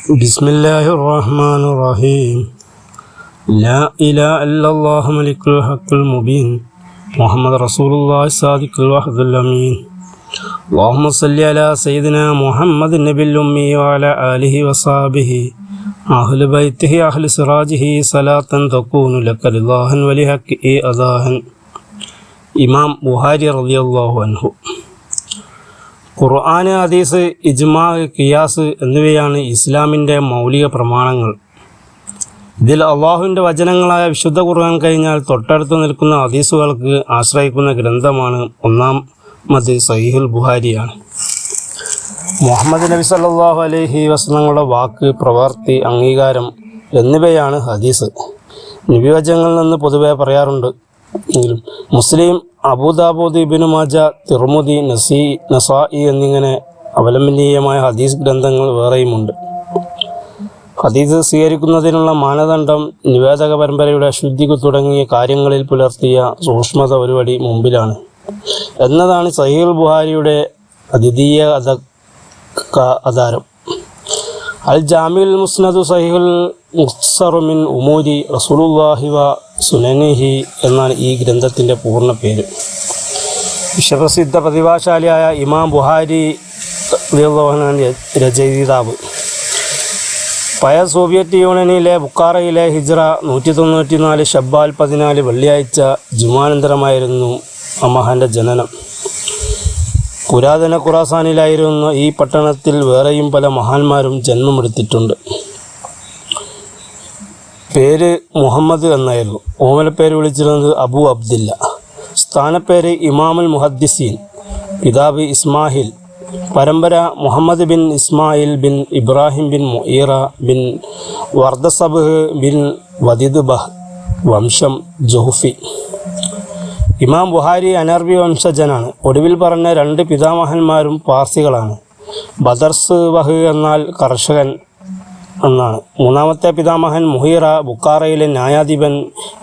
بسم الله الرحمن الرحيم لا إله إلا الله ملك الحق المبين محمد رسول الله الصادق الوعد الأمين اللهم صل على سيدنا محمد النبي الأمي وعلى آله وصحبه أهل بيته أهل سراجه صلاة تكون لك رضاها ولحقه أداها ഇമാം ബുഹാരി റളിയല്ലാഹു അൻഹു. ഖുർആൻ, ഹദീസ്, ഇജ്മാ, ഖിയാസ് എന്നിവയാണ് ഇസ്ലാമിൻ്റെ മൗലിക പ്രമാണങ്ങൾ. ഇതിൽ അള്ളാഹുവിൻ്റെ വചനങ്ങളായ വിശുദ്ധ ഖുർആൻ കഴിഞ്ഞാൽ തൊട്ടടുത്ത് നിൽക്കുന്ന ഹദീസുകൾക്ക് ആശ്രയിക്കുന്ന ഗ്രന്ഥമാണ് ഒന്നാമത് സഹീഹുൽ ബുഹാരിയാണ്. മുഹമ്മദ് നബി സല്ലല്ലാഹു അലൈഹി വസല്ലമയുടെ വാക്ക്, പ്രവൃത്തി, അംഗീകാരം എന്നിവയാണ് ഹദീസ്. നബിവചനങ്ങളിൽ നിന്ന് പൊതുവെ പറയാറുണ്ട് എങ്കിലും മുസ്ലിം, അബൂദാവൂദ്, ഇബ്നു മാജ, തിർമുദി, നസായി എന്നിങ്ങനെ അവലംബനീയമായ ഹദീസ് ഗ്രന്ഥങ്ങൾ വേറെയുമുണ്ട്. ഹദീസ് സ്വീകരിക്കുന്നതിനുള്ള മാനദണ്ഡം നിവേദക പരമ്പരയുടെ ശുദ്ധിക്കു തുടങ്ങിയ കാര്യങ്ങളിൽ പുലർത്തിയ സൂക്ഷ്മത ഒരു പടി മുമ്പിലാണ് എന്നതാണ് സഹീഹുൽ ബുഹാരിയുടെ അദ്വിതീയ ആധാരം. അൽ ജാമിഉൽ മുസ്നദു സഹീഹുൽ മുഖ്തസറു മിൻ ഉമൂരി റസൂലുള്ളാഹി വ സുനനിഹി എന്നാണ് ഈ ഗ്രന്ഥത്തിൻ്റെ പൂർണ്ണ പേര്. വിശ്വപ്രസിദ്ധ പ്രതിഭാശാലിയായ ഇമാം ബുഹാരി രചയിതാവ്. പഴയ സോവിയറ്റ് യൂണിയനിലെ ബുഖാറയിലെ ഹിജ്റ 194 ശബ്ബാൽ 14 വെള്ളിയാഴ്ച ജുമാനന്തരമായിരുന്നു അമഹാൻ്റെ ജനനം. പുരാതന ഖുറാസാനിലായിരുന്ന ഈ പട്ടണത്തിൽ വേറെയും പല മഹാന്മാരും ജന്മമെടുത്തിട്ടുണ്ട്. പേര് മുഹമ്മദ് എന്നായിരുന്നു. ഓമനപ്പേര് വിളിച്ചിരുന്നത് അബു അബ്ദില്ല. സ്ഥാനപ്പേര് ഇമാമുൽ മുഹദ്ദിസീൻ. പിതാവ് ഇസ്മാഹിൽ. പരമ്പര മുഹമ്മദ് ബിൻ ഇസ്മായിൽ ബിൻ ഇബ്രാഹിം ബിൻ മുഈറ ബിൻ വർദസബഹ് ബിൻ വദിദ്ബഹ്. വംശം ജുഹഫി. ഇമാം ബുഹാരി അനർബി വംശജനാണ്. ഒടുവിൽ പറഞ്ഞ രണ്ട് പിതാമഹന്മാരും പാർസികളാണ്. ബദർസ് വഹ് എന്നാൽ കർഷകൻ എന്നാണ്. മൂന്നാമത്തെ പിതാമഹൻ മുഹീറ ബുഖാറയിലെ ന്യായാധിപൻ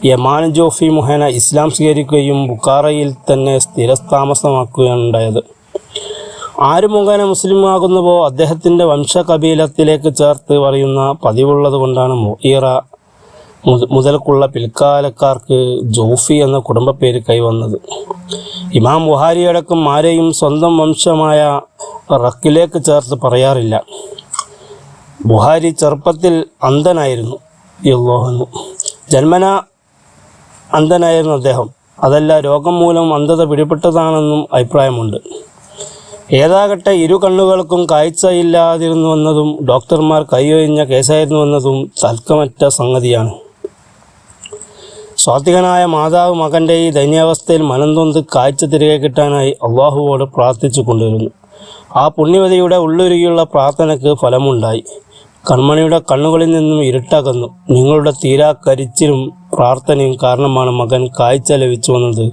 യമാൻ ജോഫി മുഖേന ഇസ്ലാം സ്വീകരിക്കുകയും ബുഖാറയിൽ തന്നെ സ്ഥിരതാമസമാക്കുകയാണ് ഉണ്ടായത്. ആര് മുഖേന മുസ്ലിം ആകുന്നുവോ അദ്ദേഹത്തിൻ്റെ വംശകബീലത്തിലേക്ക് ചേർത്ത് പറയുന്ന പതിവുള്ളത് കൊണ്ടാണ് മുഹീറ മുതൽക്കുള്ള പിൽക്കാലക്കാർക്ക് ജോഫി എന്ന കുടുംബപ്പേര് കൈവന്നത്. ഇമാം ബുഹാരി അടക്കം ആരെയും സ്വന്തം വംശമായ റക്കിലേക്ക് ചേർത്ത് പറയാറില്ല. ബുഹാരി ചെറുപ്പത്തിൽ അന്ധനായിരുന്നു. ജന്മന അന്ധനായിരുന്നു അദ്ദേഹം. അതല്ല, രോഗം മൂലം അന്ധത പിടിപെട്ടതാണെന്നും അഭിപ്രായമുണ്ട്. ഏതാകട്ടെ ഇരു കണ്ണുകൾക്കും കാഴ്ചയില്ലാതിരുന്നുവെന്നതും ഡോക്ടർമാർ കൈയൊഴിഞ്ഞ കേസായിരുന്നുവെന്നതും തർക്കമറ്റ സംഗതിയാണ്. സ്വാത്വികനായ മാതാവ് മകൻ്റെ ഈ ദൈന്യാവസ്ഥയിൽ മനംതൊന്ത് കാഴ്ച തിരികെ കിട്ടാനായി അള്ളാഹുവോട് പ്രാർത്ഥിച്ചു കൊണ്ടിരുന്നു. ആ പുണ്യവതിയുടെ ഉള്ളുരുകിയുള്ള പ്രാർത്ഥനയ്ക്ക് ഫലമുണ്ടായി. കൺമണിയുടെ കണ്ണുകളിൽ നിന്നും ഇരുട്ടകന്നു. നിങ്ങളുടെ തീരാക്കരിച്ചിലും പ്രാർത്ഥനയും കാരണമാണ് മകൻ കാഴ്ച ലഭിച്ചു വന്നത്.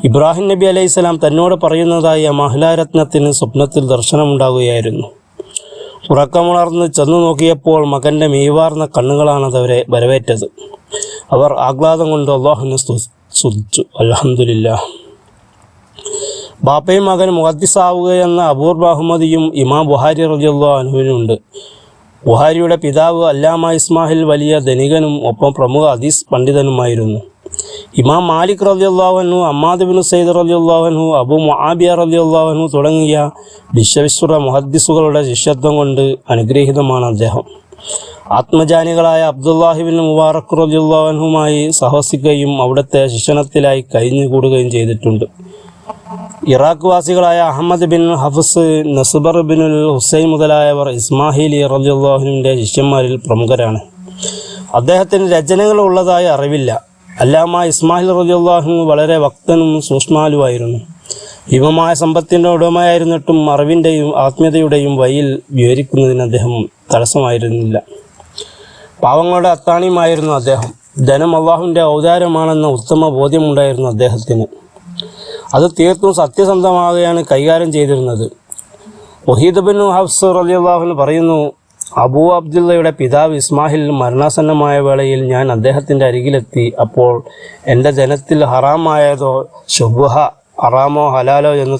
ഇബ്രാഹിം നബി അലൈഹിസ്സലാം തന്നോട് പറയുന്നതായി ആ മഹിളാരത്നത്തിന് സ്വപ്നത്തിൽ ദർശനമുണ്ടാകുകയായിരുന്നു. ഉറക്കമുണർന്ന് ചെന്നു നോക്കിയപ്പോൾ മകൻ്റെ മീവാർന്ന കണ്ണുകളാണതവരെ വരവേറ്റത്. അവർ ആഹ്ലാദം കൊണ്ട് അല്ലാഹുവിനെ സ്തുതിച്ചു. അൽഹംദുലില്ലാഹ്. ബാപ്പയും മകൻ മുഹദ്ദിസാവുകയെന്ന അപൂർവ ബഹുമതിയും ഇമാം ബുഹാരി റളിയല്ലാഹു അൻഹുവിനുണ്ട്. ബുഹാരിയുടെ പിതാവ് അല്ലാമ ഇസ്മാഹിൽ വലിയ ധനികനും ഒപ്പം പ്രമുഖ ഹദീസ് പണ്ഡിതനുമായിരുന്നു. ഇമാം മാലിക് റളിയല്ലാഹു അൻഹു, അമ്മാദ് ബിൻ സയ്യിദ് റളിയല്ലാഹു അൻഹു, അബു മുആബിയ റളിയല്ലാഹു അൻഹു തുടങ്ങിയ വിശ്വവിശ്വ മുഹദ്ദിസുകളുടെ ശിഷ്യത്വം കൊണ്ട് അനുഗ്രഹീതമാണ് അദ്ദേഹം. ആത്മജാനികളായ അബ്ദുല്ലാഹി ബിൻ മുബാറക് റളിയല്ലാഹു അൻഹുമായി സഹവസിക്കുകയും അവിടുത്തെ ശിക്ഷണത്തിലായി കഴിഞ്ഞുകൂടുകയും ചെയ്തിട്ടുണ്ട്. ഇറാഖ് വാസികളായ അഹമ്മദ് ബിൻ ഹഫ്സ്, നസ്ബർ ബിൻ ഹുസൈൻ മുതലായവർ ഇസ്മാഹിലി റളിയല്ലാഹുവിൻ്റെ ശിഷ്യന്മാരിൽ പ്രമുഖരാണ്. അദ്ദേഹത്തിന് രചനകൾ ഉള്ളതായി അറിവില്ല. അല്ലാമ ഇസ്മാഹിൽ റളിയല്ലാഹു വളരെ വക്തനും സൂക്ഷ്മാലുവായിരുന്നു. ഭീമമായ സമ്പത്തിൻ്റെ ഉടമയായിരുന്നിട്ടും അറിവിൻ്റെയും ആത്മീയതയുടെയും വഴിയിൽ വിവരിക്കുന്നതിന് അദ്ദേഹം തടസ്സമായിരുന്നില്ല. പാവങ്ങളുടെ അത്താണിയുമായിരുന്നു അദ്ദേഹം. ധനം അള്ളാഹുവിൻ്റെ ഔദാര്യമാണെന്ന ഉത്തമ ബോധ്യമുണ്ടായിരുന്നു അദ്ദേഹത്തിന്. അത് തീർത്തും സത്യസന്ധമാവുകയാണ് കൈകാര്യം ചെയ്തിരുന്നത്. വഹീദ് ബിൻ ഹഫ്സ് റളിയല്ലാഹു പറയുന്നു, അബൂ അബ്ദുള്ളയുടെ പിതാവ് ഇസ്മാഹിൽ മരണാസന്നമായ വേളയിൽ ഞാൻ അദ്ദേഹത്തിൻ്റെ അരികിലെത്തി. അപ്പോൾ എൻ്റെ ധനത്തിൽ ഹറാമായതോ ശുബ്ഹ, ഹറാമോ ഹലാലോ എന്ന്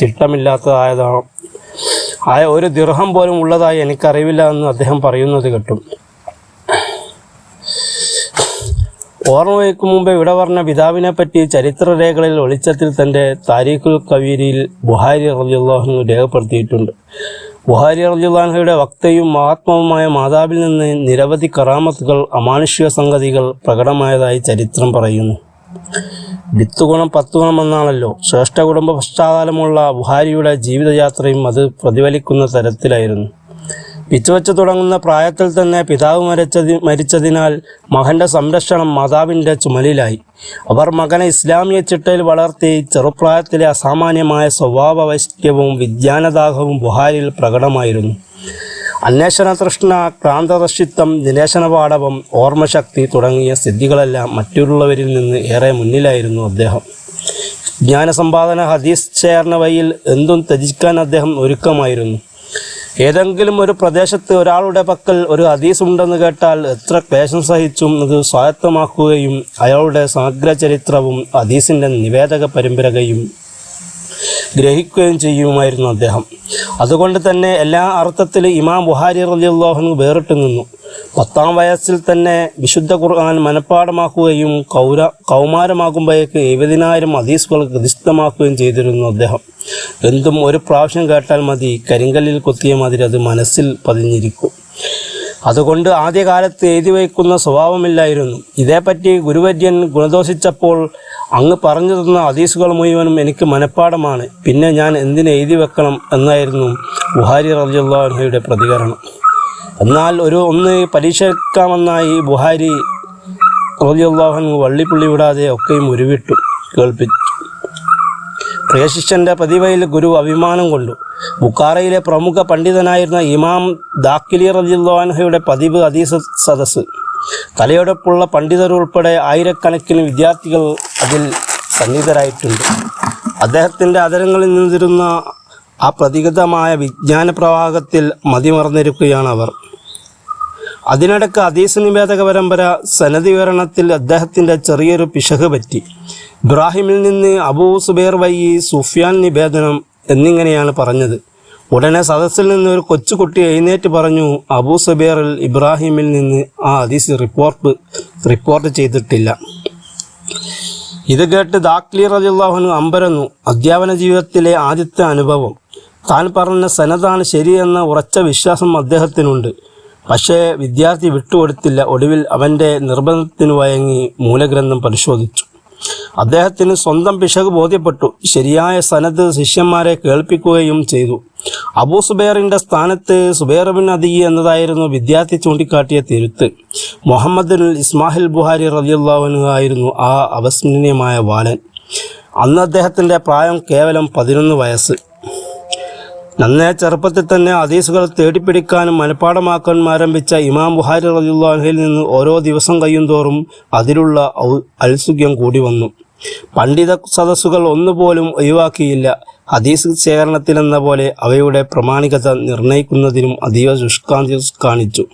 ചിട്ടമില്ലാത്തതായതോ ആയ ഒരു ദിർഹം പോലും ഉള്ളതായി എനിക്കറിവില്ല എന്ന് അദ്ദേഹം പറയുന്നത് കേട്ടു. ഓർമ്മ വയ്ക്കും മുമ്പേ ഇവിടെ പറഞ്ഞ പിതാവിനെ പറ്റി ചരിത്രരേഖകളിൽ വെളിച്ചത്തിൽ തൻ്റെ താരീഖുൽ കബീരിൽ ബുഹാരി റളിയല്ലാഹു അൻഹു രേഖപ്പെടുത്തിയിട്ടുണ്ട്. ബുഹാരി റളിയല്ലാഹു അൻഹുയുടെ വക്തയും മഹാത്മാവുമായ മാതാവിൽ നിന്ന് നിരവധി കറാമത്തുകൾ, അമാനുഷിക സംഗതികൾ പ്രകടമായതായി ചരിത്രം പറയുന്നു. 10 ഗുണം 10 ഗുണം എന്നാണല്ലോ. ശ്രേഷ്ഠ കുടുംബ പശ്ചാത്തലമുള്ള ബുഹാരിയുടെ ജീവിതയാത്രയും അത് പ്രതിഫലിക്കുന്ന തരത്തിലായിരുന്നു. പിച്ചുവച്ച് തുടങ്ങുന്ന പ്രായത്തിൽ തന്നെ പിതാവ് മരിച്ചതിനാൽ മകൻ്റെ സംരക്ഷണം മാതാവിൻ്റെ ചുമലിലായി. അവർ മകനെ ഇസ്ലാമിക ചിട്ടയിൽ വളർത്തി. ചെറുപ്രായത്തിലെ അസാമാന്യമായ സ്വഭാവ വൈശിഷ്ട്യവും വിജ്ഞാനദാഹവും ബുഹാരിയിൽ പ്രകടമായിരുന്നു. അന്വേഷണ തൃഷ്ണ, ക്രാന്തദർശിത്വം, നിരീക്ഷണപാടവം, ഓർമ്മശക്തി തുടങ്ങിയ സിദ്ധികളെല്ലാം മറ്റുള്ളവരിൽ നിന്ന് ഏറെ മുന്നിലായിരുന്നു അദ്ദേഹം. ജ്ഞാനസമ്പാദന, ഹദീസ് ശേഖരണ വഴിയിൽ എന്തും ത്യജിക്കാൻ അദ്ദേഹം ഒരുക്കമായിരുന്നു. ഏതെങ്കിലും ഒരു പ്രദേശത്ത് ഒരാളുടെ പക്കൽ ഒരു ഹദീസ് ഉണ്ടെന്ന് കേട്ടാൽ എത്ര ക്ലേശം സഹിച്ചും അത് സ്വായത്തമാക്കുകയും അയാളുടെ സമഗ്ര ചരിത്രവും ഹദീസിൻ്റെ നിവേദക പരമ്പരയും ഗ്രഹിക്കുകയും ചെയ്യുമായിരുന്നു അദ്ദേഹം. അതുകൊണ്ട് തന്നെ എല്ലാ അർത്ഥത്തിലും ഇമാം ബുഹാരി റളിയല്ലാഹു അൻഹു വേറിട്ട് നിന്നു. 10-ാം വയസ്സിൽ തന്നെ വിശുദ്ധ ഖുർആൻ മനഃപ്പാഠമാക്കുകയും കൗമാരമാകുമ്പോഴേക്ക് 70,000 ഹദീസുകൾ ഹൃദിസ്ഥമാക്കുകയും ചെയ്തിരുന്നു അദ്ദേഹം. എന്തും ഒരു പ്രാവശ്യം കേട്ടാൽ മതി, കരിങ്കല്ലിൽ കൊത്തിയ മാതിരി അത് മനസ്സിൽ പതിഞ്ഞിരിക്കും. അതുകൊണ്ട് ആദ്യകാലത്ത് എഴുതി വയ്ക്കുന്ന സ്വഭാവമില്ലായിരുന്നു. ഇതേപ്പറ്റി ഗുരുവര്യൻ ഗുണദോഷിച്ചപ്പോൾ, അങ്ങ് പറഞ്ഞു തന്ന ഹദീസുകൾ മുഴുവനും എനിക്ക് മനഃപ്പാഠമാണ്, പിന്നെ ഞാൻ എന്തിന് എഴുതി വെക്കണം എന്നായിരുന്നു ബുഹാരി റളിയല്ലാഹു അൻഹുയുടെ പ്രതികരണം. എന്നാൽ ഒന്ന് പരീക്ഷിക്കാമെന്നായി ബുഹാരി റളിയല്ലാഹു അൻഹു വള്ളിപ്പുള്ളി വിടാതെ ഒക്കെയും ഉരുവിട്ടു കേൾപ്പിച്ചു. പ്രിയശിഷ്യൻ്റെ പ്രതിഭയിൽ ഗുരു അഭിമാനം കൊണ്ടു. ബുഖാറയിലെ പ്രമുഖ പണ്ഡിതനായിരുന്ന ഇമാം ദാഖിലി റളിയല്ലാഹു അൻഹുയുടെ പതിവ് ഹദീസ് സദസ്സ്. തലയോടൊപ്പുള്ള പണ്ഡിതരുൾപ്പെടെ ആയിരക്കണക്കിന് വിദ്യാർത്ഥികൾ അതിൽ സന്നിഹിതരായിട്ടുണ്ട്. അദ്ദേഹത്തിൻ്റെ അതരങ്ങളിൽ നിന്നിരുന്ന ആ പ്രതിഗതമായ വിജ്ഞാന പ്രവാഹത്തിൽ മതിമറന്നിരിക്കുകയാണ് അവർ. അതിനിടയ്ക്ക് ഹദീസ് നിവേദക പരമ്പര സനദ് വിവരണത്തിൽ അദ്ദേഹത്തിൻ്റെ ചെറിയൊരു പിശക് പറ്റി. ഇബ്രാഹിമിൽ നിന്ന് അബൂ സുബൈർ വഴി സുഫ്യാൻ നിവേദനം എന്നിങ്ങനെയാണ് പറഞ്ഞത്. ഉടനെ സദസ്സിൽ നിന്ന് ഒരു കൊച്ചുകുട്ടി എഴുന്നേറ്റ് പറഞ്ഞു, അബൂ സുബൈറിൽ ഇബ്രാഹിമിൽ നിന്ന് ആ ഹദീസ് റിപ്പോർട്ട് ചെയ്തിട്ടില്ല. ഇത് കേട്ട് ദാഖിലി റളിയല്ലാഹു അൻഹു അമ്പരന്നു. അധ്യാപന ജീവിതത്തിലെ ആദ്യത്തെ അനുഭവം. താൻ പറഞ്ഞ സനദാണ് ശരിയെന്ന ഉറച്ച വിശ്വാസം അദ്ദേഹത്തിനുണ്ട്. പക്ഷേ വിദ്യാർത്ഥി വിട്ടുകൊടുത്തില്ല. ഒടുവിൽ അവൻ്റെ നിർബന്ധത്തിന് വഴങ്ങി മൂലഗ്രന്ഥം പരിശോധിച്ചു. അദ്ദേഹത്തിന് സ്വന്തം പിശക് ബോധ്യപ്പെട്ടു. ശരിയായ സനദ് ശിഷ്യന്മാരെ കേൾപ്പിക്കുകയും ചെയ്തു. അബൂ സുബൈറിൻ്റെ സ്ഥാനത്ത് സുബൈർ ബിൻ അദി എന്നതായിരുന്നു വിദ്യാർത്ഥി ചൂണ്ടിക്കാട്ടിയ തിരുത്ത്. മുഹമ്മദ് ഇസ്മാഹിൽ ബുഹാരി റളിയല്ലാഹു അൻഹു ആയിരുന്നു ആ അവിസ്മരണീയമായ ബാലൻ. അന്ന് അദ്ദേഹത്തിൻ്റെ പ്രായം കേവലം 11 വയസ്സ്. നന്നേ ചെറുപ്പത്തിൽ തന്നെ ഹദീസുകൾ തേടിപ്പിടിക്കാനും മനഃപ്പാഠമാക്കാനും ആരംഭിച്ച ഇമാം ബുഹാരി റളിയല്ലാഹു അൻഹുവിൽ നിന്ന് ഓരോ ദിവസം കഴിയുന്തോറും അതിലുള്ള ഔത്സുക്യം കൂടി വന്നു. പണ്ഡിത സദസ്സുകൾ ഒന്നുപോലും ഒഴിവാക്കിയില്ല. ഹദീസ് ശേഖരണത്തിലെന്ന പോലെ അവയുടെ പ്രമാണികത നിർണയിക്കുന്നതിനും അതീവ ശുഷ്കാന്തി കാണിച്ചു.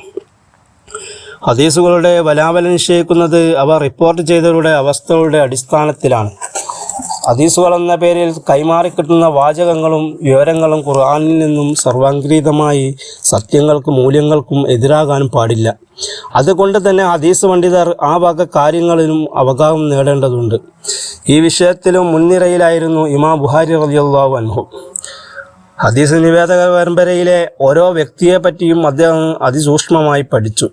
ഹദീസുകളുടെ ബലാബലം നിശ്ചയിക്കുന്നത് അവ റിപ്പോർട്ട് ചെയ്തവരുടെ അവസ്ഥകളുടെ അടിസ്ഥാനത്തിലാണ്. ഹദീസുകൾ എന്ന പേരിൽ കൈമാറിക്കിട്ടുന്ന വാചകങ്ങളും വിവരങ്ങളും ഖുർആനിൽ നിന്നും സർവാംഗീകൃതമായി സത്യങ്ങൾക്കും മൂല്യങ്ങൾക്കും എതിരാകാനും പാടില്ല. അതുകൊണ്ട് തന്നെ ഹദീസ് പണ്ഡിതർ ആ വക കാര്യങ്ങളിലും അവഗാഹം നേടേണ്ടതുണ്ട്. ഈ വിഷയത്തിലും മുൻനിരയിലായിരുന്നു ഇമാം ബുഹാരി റളിയല്ലാഹു അൻഹു. ഹദീസ് നിവേദക പരമ്പരയിലെ ഓരോ വ്യക്തിയെ പറ്റിയും അദ്ദേഹം അതിസൂക്ഷ്മമായി പഠിച്ചു.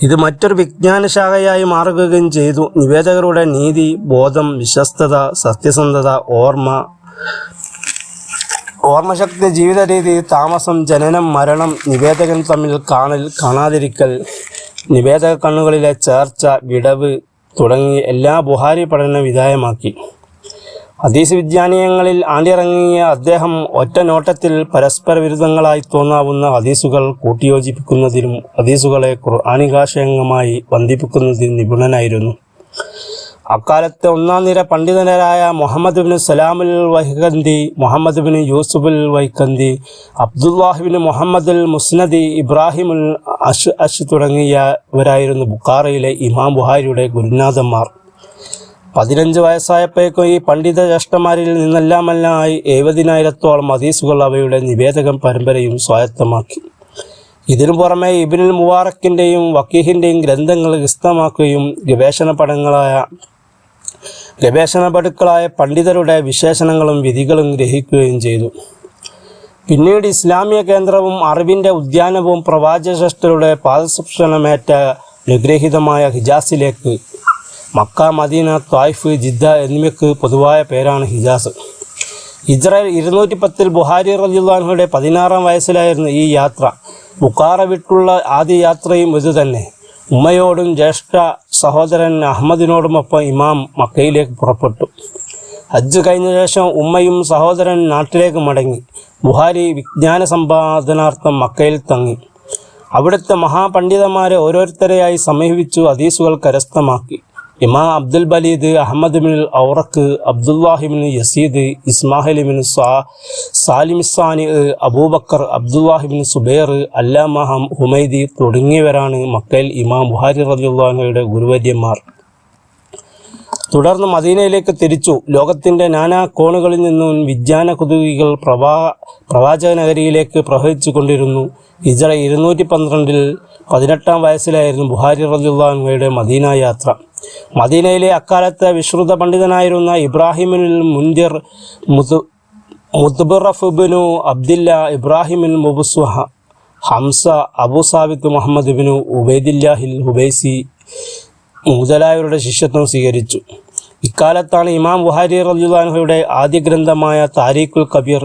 ഇത് മറ്റൊരു വിജ്ഞാനശാഖയായി മാറുകയും ചെയ്തു. നിവേദകരുടെ നീതി, ബോധം, വിശ്വസ്തത, സത്യസന്ധത, ഓർമ്മശക്തി, ജീവിത രീതി, താമസം, ജനനം, മരണം, നിവേദകൻ തമ്മിൽ കാണാതിരിക്കൽ, നിവേദക കണ്ണുകളിലെ ചേർച്ച, വിടവ് തുടങ്ങി എല്ലാ ബുഹാരി പഠന വിധേയമാക്കി. ഹദീസ് വിജ്ഞാനീയങ്ങളിൽ ആണ്ടിറങ്ങിയ അദ്ദേഹം ഒറ്റ നോട്ടത്തിൽ പരസ്പര വിരുദ്ധങ്ങളായി തോന്നാവുന്ന ഹദീസുകൾ കൂട്ടിയോജിപ്പിക്കുന്നതിലും ഹദീസുകളെ ഖുർആനികാശയമായി ബന്ധിപ്പിക്കുന്നതിലും നിപുണനായിരുന്നു. അക്കാലത്തെ ഒന്നാം നിര പണ്ഡിതരായ മുഹമ്മദ് ബിൻ സലാമുൽ വൈഖന്ദി, മുഹമ്മദ് ബിൻ യൂസുഫുൽ വൈഖന്ദി, അബ്ദുല്ലാഹിബിൻ മുഹമ്മദ് അൽ മുസ്നദി, ഇബ്രാഹിമുൽ അഷ് തുടങ്ങിയവരായിരുന്നു ബുഖാറയിലെ ഇമാം ബുഹാരിയുടെ ഗുരുനാഥന്മാർ. 15 വയസ്സായപ്പോഴേക്കും ഈ പണ്ഡിത ജ്യേഷ്ഠന്മാരിൽ നിന്നെല്ലാമെല്ലാമായി 70,000-ഓളം ഹദീസുകൾ അവയുടെ നിവേദകം പരമ്പരയും സ്വായത്തമാക്കി. ഇതിനു പുറമെ ഇബ്നുൽ മുബാറക്കിൻ്റെയും വക്കീഹിൻ്റെയും ഗ്രന്ഥങ്ങൾ ഇസ്തമാക്കുകയും ഗവേഷണപടുക്കളായ പണ്ഡിതരുടെ വിശേഷണങ്ങളും വിധികളും ഗ്രഹിക്കുകയും ചെയ്തു. പിന്നീട് ഇസ്ലാമിക കേന്ദ്രവും അറിവിൻ്റെ ഉദ്യാനവും പ്രവാചകശ്രേഷ്ഠരുടെ പാദസ്പർശനമേറ്റ അനുഗ്രഹീതമായ ഹിജാസിലേക്ക്, മക്ക, മദീന, ത്വായിഫ്, ജിദ്ദ എന്നിവയ്ക്ക് പൊതുവായ പേരാണ് ഹിജാസ്. ഹിജ്റ 210 ബുഹാരി റളിയല്ലാഹു അൻഹുയുടെ 16-ാം വയസ്സിലായിരുന്നു ഈ യാത്ര. ബുഖാറ വിട്ടുള്ള ആദ്യ യാത്രയും ഇതുതന്നെ. ഉമ്മയോടും ജ്യേഷ്ഠ സഹോദരൻ അഹമ്മദിനോടുമൊപ്പം ഇമാം മക്കയിലേക്ക് പുറപ്പെട്ടു. ഹജ്ജ് കഴിഞ്ഞ ശേഷം ഉമ്മയും സഹോദരൻ നാട്ടിലേക്ക് മടങ്ങി. ബുഹാരി വിജ്ഞാന സമ്പാദനാർത്ഥം മക്കയിൽ തങ്ങി. അവിടുത്തെ മഹാപണ്ഡിതന്മാരെ ഓരോരുത്തരെയായി സമീപിച്ചു ഹദീസുകൾ കരസ്ഥമാക്കി. ഇമാം അബ്ദുൽ ബലീദ്, അഹമ്മദ് ബിൻ ഔറഖ്, അബ്ദുല്ലാഹിബിൻ യസീദ്, ഇസ്മാഹിലിബിൻ സാലിമിസാനി, അബൂബക്കർ, അബ്ദുല്ലാഹിബിൻ സുബൈർ, അല്ലാമ ഹുമൈദി തുടങ്ങിയവരാണ് മക്കയിൽ ഇമാം ബുഹാരി റളിയല്ലാഹു അൻഹുയുടെ ഗുരുവര്യന്മാർ. തുടർന്ന് മദീനയിലേക്ക് തിരിച്ചു. ലോകത്തിൻ്റെ നാനാ കോണുകളിൽ നിന്നും വിജ്ഞാന കുതുകികൾ പ്രവാചകനഗരിയിലേക്ക് പ്രവഹിച്ചു കൊണ്ടിരുന്നു. ഹിജ്റ 212-ൽ 18-ാം വയസ്സിലായിരുന്നു ബുഹാരി റളിയല്ലാഹു അൻഹുയുടെ മദീന യാത്ര. മദീനയിലെ അക്കാലത്തെ വിശ്രുത പണ്ഡിതനായിരുന്ന ഇബ്രാഹിമുൽ മുൻദിർ, മുദ്ബറഫ് ബിനു അബ്ദില്ല, ഇബ്രാഹിമുൽ മുബ്സുഹ, ഹംസ, അബൂ സാബിത്ത്, മുഹമ്മദ് ബിനു ഉബൈദില്ലാഹിൽ ഹുബൈസി മുതലായവരുടെ ശിഷ്യത്വം സ്വീകരിച്ചു. ഇക്കാലത്താണ് ഇമാം ബുഹാരി റളിയല്ലാഹു അൻഹുയുടെ ആദ്യ ഗ്രന്ഥമായ താരീഖുൽ കബീർ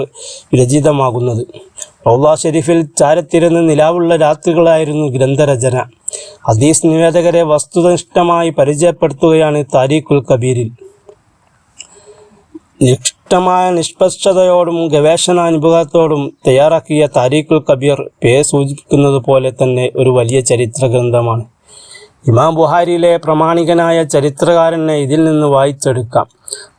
രചിതമാകുന്നത്. റൗള ഷരീഫിൽ ചാരത്തിരുന്ന് നിലാവുള്ള രാത്രികളായിരുന്നു ഗ്രന്ഥരചന. ഹദീസ് നിവേദകരെ വസ്തുനിഷ്ഠമായി പരിചയപ്പെടുത്തുകയാണ് താരീഖുൽ കബീരിൽ. നിഷ്പക്ഷതയോടും ഗവേഷണാനുഭവത്തോടും തയ്യാറാക്കിയ താരീഖുൽ കബീർ പേര് സൂചിപ്പിക്കുന്നത് പോലെ തന്നെ ഒരു വലിയ ചരിത്ര ഗ്രന്ഥമാണ്. ഇമാം ബുഹാരിയിലെ പ്രമാണികനായ ചരിത്രകാരനെ ഇതിൽ നിന്ന് വായിച്ചെടുക്കാം.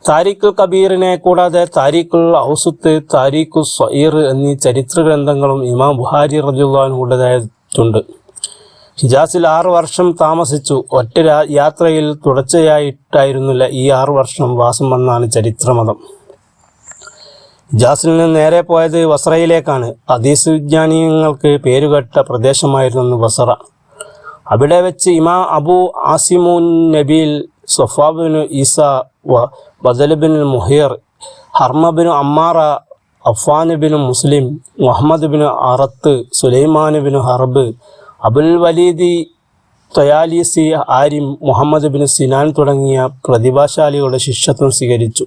താരീഖുൽ കബീറിനെ കൂടാതെ താരീഖുൽ ഔസത്ത്, താരീഖുൽ സ്വഈർ എന്നീ ചരിത്ര ഗ്രന്ഥങ്ങളും ഇമാം ബുഹാരി റളിയല്ലാഹു അൻഹുടേതായിട്ടുണ്ട്. ഹിജാസിൽ 6 വർഷം താമസിച്ചു. ഒറ്റ യാത്രയിൽ തുടർച്ചയായിട്ടായിരുന്നില്ല ഈ 6 വർഷം വാസമെന്നാണ് ചരിത്രമതം. ഹിജാസിൽ നിന്ന് നേരെ പോയത് ബസറയിലേക്കാണ്. ഹദീസ് വിജ്ഞാനീയങ്ങൾക്ക് പേരുകേട്ട പ്രദേശമായിരുന്നു ബസറ. അവിടെ വെച്ച് ഇമാം അബൂ ആസിമുൻ നബീൽ, സഫാബിനു ഈസ, ബദൽ ബിൻ മുഹീർ, ഹർമബിനു അമ്മാറ, അഫ്വാനുബിനു മുസ്ലിം, മുഹമ്മദ് ബിൻ അറത്ത്, സുലൈമാനുബിനു ഹർബ്, അബുൽ വലീദി ത്വയാലിസി, ആരിം, മുഹമ്മദ് ബിൻ സിനാൻ തുടങ്ങിയ പ്രതിഭാശാലികളുടെ ശിഷ്യത്വം സ്വീകരിച്ചു.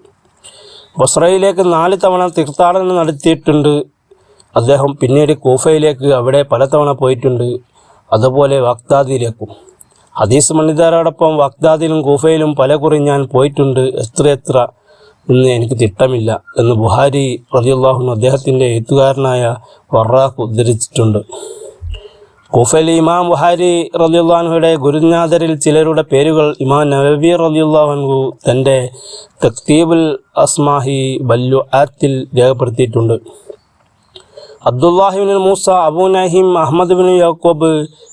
ബസ്രയിലേക്ക് 4 തവണ തീർത്ഥാടനം നടത്തിയിട്ടുണ്ട് അദ്ദേഹം. പിന്നീട് കൂഫയിലേക്ക് അവിടെ പലതവണ പോയിട്ടുണ്ട്. അതുപോലെ ബഗ്ദാദിലേക്കും. ഹദീസ് പണ്ഡിതരോടൊപ്പം ബഗ്ദാദിലും കൂഫയിലും പലകുറി ഞാൻ പോയിട്ടുണ്ട്. എത്ര എന്ന് എനിക്ക് തിട്ടമില്ല എന്ന് ബുഹാരി റളിയല്ലാഹു അൻഹു അദ്ദേഹത്തിൻ്റെ എഴുത്തുകാരനായ വറാഖ് ഉദ്ധരിച്ചിട്ടുണ്ട്. കൂഫയിൽ ഇമാം ബുഹാരി റളിയല്ലാഹു അൻഹുയുടെ ഗുരുനാഥരിൽ ചിലരുടെ പേരുകൾ ഇമാം നവവി റളിയല്ലാഹു അൻഹു തൻ്റെ തക്തീബുൽ അസ്മാഹി ബല്ലുആത്തിൽ രേഖപ്പെടുത്തിയിട്ടുണ്ട്. അബ്ദുല്ലാഹിബിൻ മൂസ, അബൂ നഹീം, അഹമ്മദ് ബിൻ യാക്കൂബ്,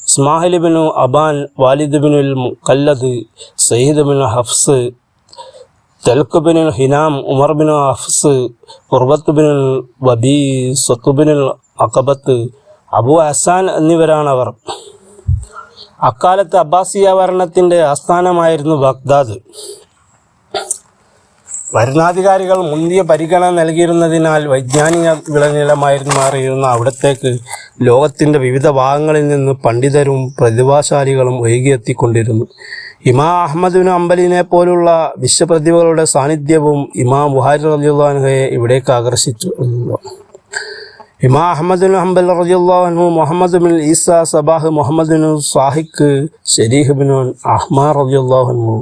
ഇസ്മാഹിൽ ബിൻ അബാൻ, വാലിദ് ബിൻ മുഖല്ലദ്, സയ്യിദ് ബിൻ ഹഫ്സ്, തൽഖ് ബിൻ ഹിനാം, ഉമർ ബിൻ ഹഫ്സ്, ഖുർബത്ത് ബിൻ വബി, സ്വത്ത് ബിൻ അഖബത്ത്, അബൂ ഹസാൻ എന്നിവരാണവർ. അക്കാലത്ത് അബ്ബാസിയ ഭരണത്തിൻ്റെ ആസ്ഥാനമായിരുന്നു ബഗ്ദാദ്. ഭരണാധികാരികൾ മുന്തിയ പരിഗണന നൽകിയിരുന്നതിനാൽ വൈജ്ഞാനിക വിളനിലമായിരുന്നു മാറിയിരുന്ന അവിടത്തേക്ക് ലോകത്തിൻ്റെ വിവിധ ഭാഗങ്ങളിൽ നിന്ന് പണ്ഡിതരും പ്രതിഭാശാലികളും ഒഴുകിയെത്തിക്കൊണ്ടിരുന്നു. ഇമാം അഹ്മദ് ബിൻ ഹംബലിനെ പോലുള്ള വിശ്വപ്രതിഭകളുടെ സാന്നിധ്യവും ഇമാം ബുഹാരി റളിയല്ലാഹു അൻഹുയെ ഇവിടേക്ക് ആകർഷിച്ചു. ഇമാം അഹ്മദ് ബിൻ ഹംബൽ റളിയല്ലാഹു അൻഹു, മുഹമ്മദ് ബിൻ ഈസ സബാഹ്, മുഹമ്മദ് ബിൻ സാഹിഖ്, ഷരീഹ് ബിൻ അഹ്മാർ റളിയല്ലാഹു അൻഹു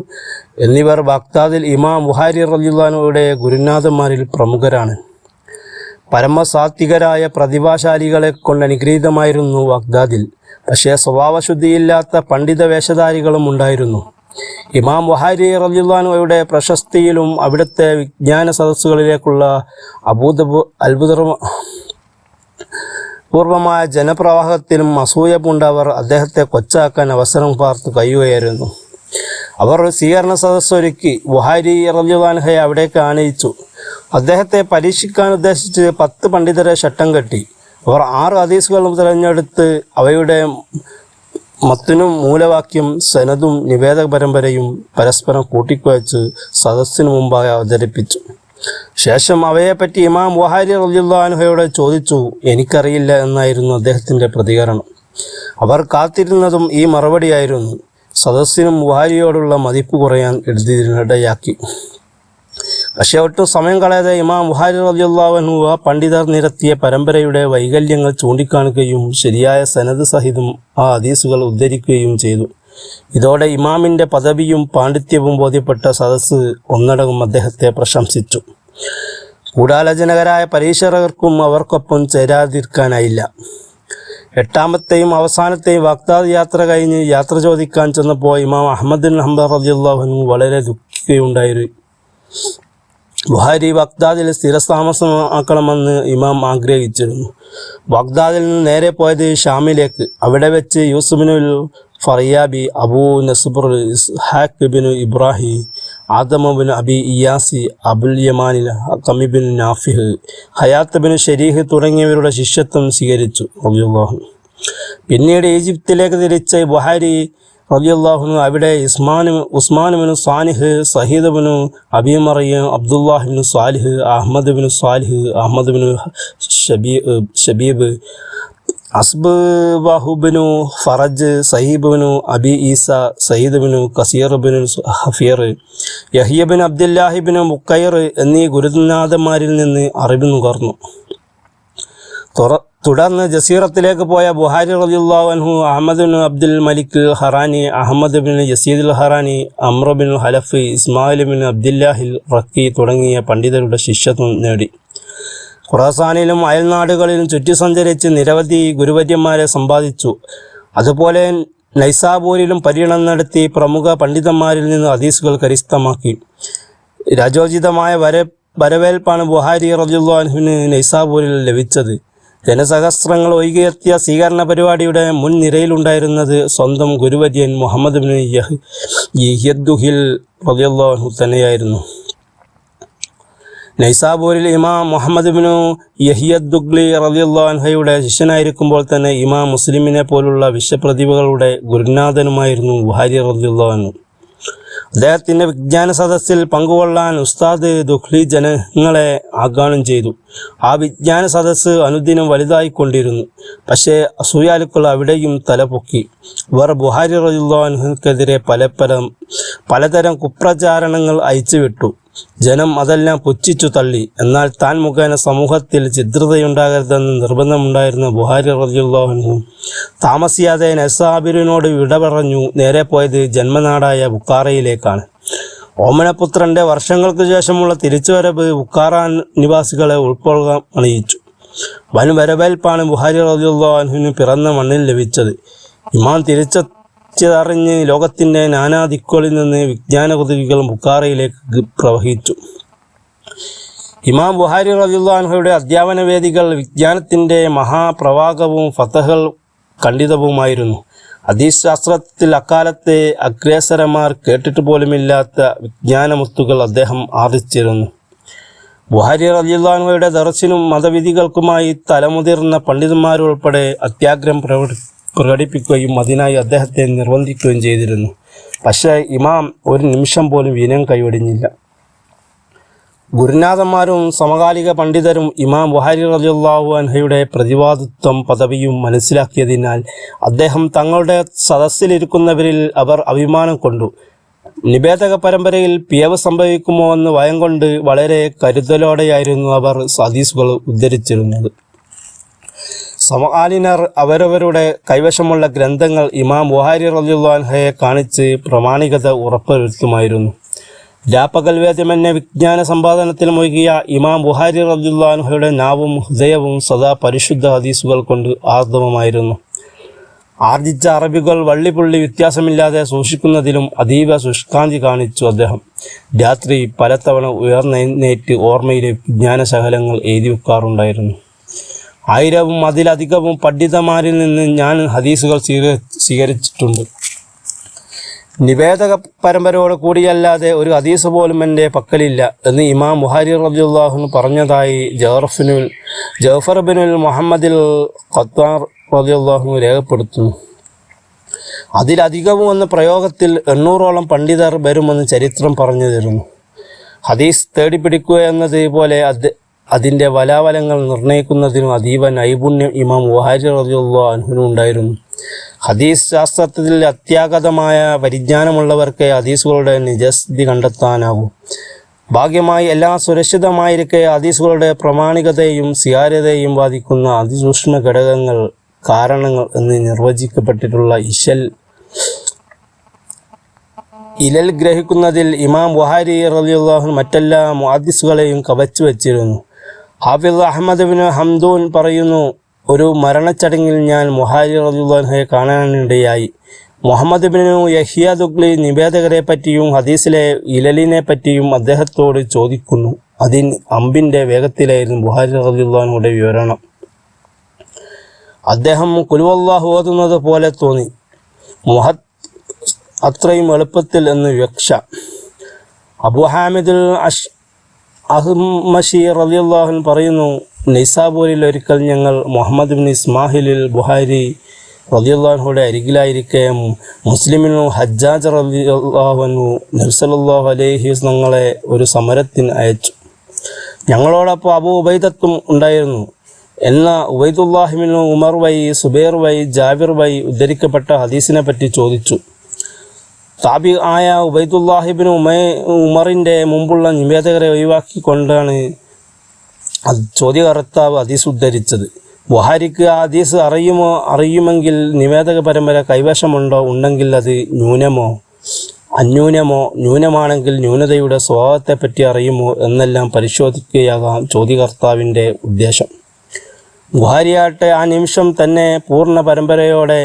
എന്നിവർ ബഗ്ദാദിൽ ഇമാം ബുഹാരി റളിയല്ലാഹു അൻഹുയുടെ ഗുരുനാഥന്മാരിൽ പ്രമുഖരാണ്. പരമസാത്വികരായ പ്രതിഭാശാലികളെ കൊണ്ട് അനുഗ്രഹീതമായിരുന്നു ബഗ്ദാദിൽ. പക്ഷേ സ്വഭാവശുദ്ധിയില്ലാത്ത പണ്ഡിത വേഷധാരികളും ഉണ്ടായിരുന്നു. ഇമാം ബുഹാരി റളിയല്ലാഹു അൻഹുയുടെ പ്രശസ്തിയിലും അവിടുത്തെ വിജ്ഞാന സദസ്സുകളിലേക്കുള്ള പൂർവമായ ജനപ്രവാഹത്തിലും അസൂയ പൂണ്ടവർ അദ്ദേഹത്തെ കൊച്ചാക്കാൻ അവസരം പാർത്തു കഴിയുകയായിരുന്നു. അവർ സ്വീകരണ സദസ്സൊരുക്കി ബുഹാരി റളിയല്ലാഹു അൻഹയെ അവിടേക്ക് ആനയിച്ചു. അദ്ദേഹത്തെ പരീക്ഷിക്കാൻ ഉദ്ദേശിച്ച് 10 പണ്ഡിതരെ ഷട്ടം കെട്ടി. അവർ 6 ഹദീസുകളും തിരഞ്ഞെടുത്ത് അവയുടെ മത്തിനും മൂലവാക്യം സനദും നിവേദക പരമ്പരയും പരസ്പരം കൂട്ടിക്കുഴച്ച് സദസ്സിനു മുമ്പായി അവതരിപ്പിച്ചു. ശേഷം അവയെപ്പറ്റി ഇമാം ബുഹാരി റളിയല്ലാഹു അൻഹയോട് ചോദിച്ചു. എനിക്കറിയില്ല എന്നായിരുന്നു അദ്ദേഹത്തിൻ്റെ പ്രതികരണം. അവർ കാത്തിരുന്നതും ഈ മറുപടിയായിരുന്നു. സദസ്സിനും ബുഹാരിയോടുള്ള മതിപ്പ് കുറയാൻ ഇതിനിടയാക്കി. പക്ഷേ ഒട്ടും സമയം കളയാതെ ഇമാം ബുഹാരി റളിയല്ലാഹു അൻഹു ആ പണ്ഡിതർ നിരത്തിയ പരമ്പരയുടെ വൈകല്യങ്ങൾ ചൂണ്ടിക്കാണിക്കുകയും ശരിയായ സനദ് സഹിതം ആ ഹദീസുകൾ ഉദ്ധരിക്കുകയും ചെയ്തു. ഇതോടെ ഇമാമിൻ്റെ പദവിയും പാണ്ഡിത്യവും ബോധ്യപ്പെട്ട സദസ്സ് ഒന്നടങ്കം അദ്ദേഹത്തെ പ്രശംസിച്ചു. ഗൂഢാലോചനകരായ പരീക്ഷകർക്കും അവർക്കൊപ്പം ചേരാതിരിക്കാനായില്ല. 8ാമത്തെയും അവസാനത്തെയും ബഗ്ദാദ് യാത്ര കഴിഞ്ഞ് യാത്ര ചോദിക്കാൻ ചെന്നപ്പോൾ ഇമാം അഹ്മദ് ബിൻ ഹംബൽ റളിയല്ലാഹു അൻഹു വളരെ ദുഃഖിക്കുകയുണ്ടായി. ബുഹാരി ബഗ്ദാദിൽ സ്ഥിരതാമസമാക്കണമെന്ന് ഇമാം ആഗ്രഹിച്ചിരുന്നു. ബഗ്ദാദിൽ നിന്ന് നേരെ പോയത് ഷാമിലേക്ക്. അവിടെ വെച്ച് യൂസുഫിനുൽ ഫറിയാബി, അബൂ നസ്ബർ, ഇസ്ഹാഖ് ബിൻ ഇബ്രാഹിം, ആദമ ബിൻ അബി ഇയാസി, അബുൽ യമാനിൽ ഹഖമി ബിൻ നാഫിഹ്, ഹയാത്ത് ബിൻ ഷരീഹ് തുടങ്ങിയവരുടെ ശിഷ്യത്വം സ്വീകരിച്ചു റളിയല്ലാഹു. പിന്നീട് ഈജിപ്തിലേക്ക് തിരിച്ച ബുഹാരി റളിയല്ലാഹു അൻഹു അവിടെ ഉസ്മാൻ ബിൻ സാനിഹ്, സഹീദ് ബിൻ അബി മറിയം, അബ്ദുല്ലാഹ് ബിൻ സാലിഹ്, അഹ്മദ് ബിൻ സാലിഹ്, അഹ്മദ് ബിൻ ഷബീബ്, അസ്ബാഹു ബിൻ ഫറജ്, സഹീബ് ബിൻ അബി ഈസ, സയ്യിദ് ബിൻ കസീർ ബിൻ ഹഫീർ, യഹ്യ ബിൻ അബ്ദുല്ലാഹി ബിൻ മുക്കൈർ എന്നീ ഗുരുനാഥന്മാരിൽ നിന്ന് അറിവ് നുകർന്നു. തുടർന്ന് ജസീറത്തിലേക്ക് പോയ ബുഹാരി റളിയല്ലാഹു അൻഹു അഹ്മദ് ബിൻ അബ്ദുൽ മലിക് ഹറാനി, അഹ്മദ് ബിൻ യസീദ് ഹറാനി, അമ്ര ബിൻ ഹലഫ്, ഇസ്മായിൽ ബിൻ അബ്ദുല്ലാഹിൽ റക്കി തുടങ്ങിയ പണ്ഡിതരുടെ ശിഷ്യത്വം നേടി. ഖുറാസാനിലും അയൽനാടുകളിലും ചുറ്റി സഞ്ചരിച്ച് നിരവധി ഗുരുവര്യന്മാരെ സമ്പാദിച്ചു. അതുപോലെ നൈസാബൂരിലും പര്യടനം നടത്തി പ്രമുഖ പണ്ഡിതന്മാരിൽ നിന്ന് ഹദീസുകൾ കരസ്ഥമാക്കി. രാജോചിതമായ വരവേൽപ്പാണ് ബുഹാരി റളിയല്ലാഹു അൻഹുവിന് നൈസാബൂരിൽ ലഭിച്ചത്. ജനസഹസ്രങ്ങൾ ഒഴുകിയെത്തിയ സ്വീകരണ പരിപാടിയുടെ മുൻനിരയിലുണ്ടായിരുന്നത് സ്വന്തം ഗുരുവര്യൻ മുഹമ്മദ് ബിൻ യഹ്യദ്ദുഹിൽ റളിയല്ലാഹു അൻഹു തന്നെയായിരുന്നു. നൈസാബൂരിൽ ഇമാം മുഹമ്മദ് ബിൻ യഹ്യദ്ദുഗ്ലി റളിയല്ലാഹു അൻഹയുടെ ശിഷ്യനായിരിക്കുമ്പോൾ തന്നെ ഇമാം മുസ്ലിമിനെ പോലുള്ള വിശ്വപ്രതിഭകളുടെ ഗുരുനാഥനുമായിരുന്നു ബുഹാരി റളിയല്ലാഹു അൻഹു. അദ്ദേഹത്തിൻ്റെ വിജ്ഞാന സദസ്സിൽ പങ്കുകൊള്ളാൻ ഉസ്താദ് ദുഖ്ലി ജനങ്ങളെ ആഹ്വാനം ചെയ്തു. ആ വിജ്ഞാന സദസ്സ് അനുദിനം വലുതായിക്കൊണ്ടിരുന്നു. പക്ഷേ അസൂയാലുക്കൾ അവിടെയും തലപൊക്കി. ഇവർ ബുഹാരി റളിയല്ലാഹു അൻഹുവിനെതിരെ പലതരം കുപ്രചാരണങ്ങൾ അയച്ചുവിട്ടു. ജനം അതെല്ലാം പുച്ഛിച്ചു തള്ളി. എന്നാൽ താൻ മുഖേന സമൂഹത്തിൽ ഛിദ്രതയുണ്ടാകരുതെന്ന് നിർബന്ധമുണ്ടായിരുന്ന ബുഹാരി റളിയല്ലാഹു അൻഹു താമസിയാതെ നൈസാബൂരിനോട് വിട പറഞ്ഞു. നേരെ പോയത് ജന്മനാടായ ബുഖാറയിലേക്കാണ്. ഓമനപുത്രൻ്റെ വർഷങ്ങൾക്ക് ശേഷമുള്ള തിരിച്ചുവരവ് ബുഖാറ നിവാസികളെ ഉൾക്കൊള്ളാൻ അണിയിച്ചു. വൻ വരവേൽപ്പാണ് ബുഹാരി റളിയല്ലാഹു അൻഹുവിന് പിറന്ന മണ്ണിൽ ലഭിച്ചത്. ഇമാം തിരിച്ചറിഞ്ഞ് ലോകത്തിൻ്റെ നാനാ ദിക്കുകളിൽ നിന്ന് വിജ്ഞാന കുതുകികൾ ബുഖാറയിലേക്ക് പ്രവഹിച്ചു. ഇമാം ബുഹാരി റളിയല്ലാഹു അൻഹുയുടെ അധ്യാപന വേദികൾ വിജ്ഞാനത്തിൻ്റെ മഹാപ്രവാഹവും ഫതഹുകൾ ഖണ്ഡിതവുമായിരുന്നു. ഹദീസ് ശാസ്ത്രത്തിൽ അക്കാലത്തെ അഗ്രേസരന്മാർ കേട്ടിട്ട് പോലുമില്ലാത്ത വിജ്ഞാനമുത്തുകൾ അദ്ദേഹം ആർജിച്ചിരുന്നു. ബുഹാരി റളിയല്ലാഹു അൻഹുയുടെ ദർസിനും മതവിധികൾക്കുമായി തലമുതിർന്ന പണ്ഡിതന്മാരുൾപ്പെടെ അത്യാഗ്രഹം പ്രകടിപ്പിക്കുകയും അതിനായി അദ്ദേഹത്തെ നിർബന്ധിക്കുകയും ചെയ്തിരുന്നു. പക്ഷേ ഇമാം ഒരു നിമിഷം പോലും വിനയം കൈവെടിഞ്ഞില്ല. ഗുരുനാഥന്മാരും സമകാലിക പണ്ഡിതരും ഇമാം ബുഹാരി റളിയല്ലാഹു അൻഹുയുടെ പ്രതിവാദിത്വം പദവിയും മനസ്സിലാക്കിയതിനാൽ അദ്ദേഹം തങ്ങളുടെ സദസ്സിലിരിക്കുന്നവരിൽ അവർ അഭിമാനം കൊണ്ടു. നിവേദക പരമ്പരയിൽ പിഴവ് സംഭവിക്കുമോ എന്ന് ഭയം കൊണ്ട് വളരെ കരുതലോടെയായിരുന്നു അവർ ഹദീസുകൾ ഉദ്ധരിച്ചിരുന്നത്. സമകാലീനർ അവരവരുടെ കൈവശമുള്ള ഗ്രന്ഥങ്ങൾ ഇമാം ബുഹാരി റളിയല്ലാഹു അൻഹുയെ കാണിച്ച് പ്രാമാണികത ഉറപ്പുവരുത്തുമായിരുന്നു. രാപ്പകൽ വേദ്യമെന്ന വിജ്ഞാന സമ്പാദനത്തിൽ മുഴുകിയ ഇമാം ബുഹാരി റളിയല്ലാഹു അൻഹുയുടെ നാവും ഹൃദയവും സദാ പരിശുദ്ധ ഹദീസുകൾ കൊണ്ട് ആർദ്രമായിരുന്നു. ആർജിച്ച അറിവുകൾ വള്ളിപുള്ളി വ്യത്യാസമില്ലാതെ സൂക്ഷിക്കുന്നതിലും അതീവ ശുഷ്കാന്തി കാണിച്ചു. അദ്ദേഹം രാത്രി പലതവണ ഉയർന്നെഴുന്നേറ്റ് ഓർമ്മയിലെ വിജ്ഞാനശകലങ്ങൾ എഴുതി വെക്കാറുണ്ടായിരുന്നു. 1000 അതിലധികവും പണ്ഡിതന്മാരിൽ നിന്ന് ഞാൻ ഹദീസുകൾ സ്വീകരിച്ചിട്ടുണ്ട്. നിവേദക പരമ്പരയോട് കൂടിയല്ലാതെ ഒരു ഹദീസ് പോലും എൻ്റെ പക്കലില്ല എന്ന് ഇമാം ബുഖാരി റളിയല്ലാഹു അൻഹു പറഞ്ഞതായി ജഅഫർ ബിനുൽ മുഹമ്മദിൽ ഖത്താർ റളിയല്ലാഹു അൻഹു രേഖപ്പെടുത്തുന്നു. അതിലധികവും എന്ന പ്രയോഗത്തിൽ 800ഓളം പണ്ഡിതർ വരുമെന്ന് ചരിത്രം പറഞ്ഞു തരുന്നു. ഹദീസ് തേടിപ്പിടിക്കുക എന്നതുപോലെ അതിൻ്റെ വലാവലങ്ങൾ നിർണ്ണയിക്കുന്നതിനും അതീവ നൈപുണ്യം ഇമാം ബുഖാരി റളിയല്ലാഹു അൻഹുവിന് ഉണ്ടായിരുന്നു. ഹദീസ് ശാസ്ത്രത്തിൽ അത്യാഗതമായ പരിജ്ഞാനമുള്ളവർക്ക് ഹദീസുകളുടെ നിജസ്ഥിതി കണ്ടെത്താനാകും. ഭാഗ്യമായി എല്ലാം സുരക്ഷിതമായിരിക്കെ ഹദീസുകളുടെ പ്രാമാണികതയും സ്വീകാര്യതയും ബാധിക്കുന്ന അതിസൂക്ഷ്മ ഘടകങ്ങൾ, കാരണങ്ങൾ എന്ന് നിർവചിക്കപ്പെട്ടിട്ടുള്ള ഇലൽ ഗ്രഹിക്കുന്നതിൽ ഇമാം ബുഖാരി റളിയല്ലാഹു അൻഹു മറ്റെല്ലാ മുഹദ്ദിസുകളെയും കവച്ചു വച്ചിരുന്നു. ഹാഫിദ് അഹ്മദ് ബിൻ ഹംദൂൻ പറയുന്നു, ഒരു മരണച്ചടങ്ങിൽ ഞാൻ ബുഖാരി റളിയല്ലാഹു അൻഹുയെ കാണാനിടയായി. മുഹമ്മദ് ബിൻ യഹ്യ ദുഗ്ലി നിവേദകരെ പറ്റിയും ഹദീസിലെ ഇലലിനെ പറ്റിയും അദ്ദേഹത്തോട് ചോദിക്കുന്നു. അമ്പിൻ്റെ വേഗത്തിലായിരുന്നു ബുഖാരി റളിയല്ലാഹു അൻഹുയുടെ വിവരണം. അദ്ദേഹം ഖുൽ ഹുവല്ലാഹു ഓതുന്നത് പോലെ തോന്നി. അത്രയും എളുപ്പത്തിൽ എന്ന് വ്യക്ഷ. അബൂ ഹാമിദുൽ അഹ്മശി റളിയല്ലാഹു അൻഹു പറയുന്നു, നൈസാബൂരിൽ ഒരിക്കൽ ഞങ്ങൾ മുഹമ്മദ് ബിൻ ഇസ്മാഹിലിൽ ബുഖാരി റളിയല്ലാഹു അൻഹുയുടെ അരികിലായിരിക്കെ മുസ്ലിമിനു ഹജ്ജാജ് റളിയല്ലാഹു അൻഹു നബി സല്ലല്ലാഹു അലൈഹി വസല്ലമയെ ഒരു സമരത്തിന് അയച്ചു. ഞങ്ങളോടൊപ്പം അബൂ ഉബൈദത്തും ഉണ്ടായിരുന്നു. എന്ന ഉബൈദുല്ലാഹി ബിൻ ഉമർ വഴി സുബൈർ വഴി ജാബിർ വഴി ഉദ്ധരിക്കപ്പെട്ട ഹദീസിനെ പറ്റി ചോദിച്ചു. താബി ആയ ഉബൈദുല്ലാഹി ബിൻ ഉമറിൻ്റെ മുമ്പുള്ള നിവേദകരെ ഒഴിവാക്കിക്കൊണ്ടാണ് ചോദ്യകർത്താവ് ഹദീസ് ഉദ്ധരിച്ചത്. ബുഖാരിക്ക് ആ ഹദീസ് അറിയുമെങ്കിൽ നിവേദക പരമ്പര കൈവശമുണ്ടോ, ഉണ്ടെങ്കിൽ അത് ന്യൂനമാണെങ്കിൽ ന്യൂനതയുടെ സ്വഭാവത്തെപ്പറ്റി അറിയുമോ എന്നെല്ലാം പരിശോധിക്കുകയാകാം ചോദ്യകർത്താവിൻ്റെ ഉദ്ദേശം. ബുഖാരിയാട്ടെ ആ നിമിഷം തന്നെ പൂർണ്ണ പരമ്പരയോടെ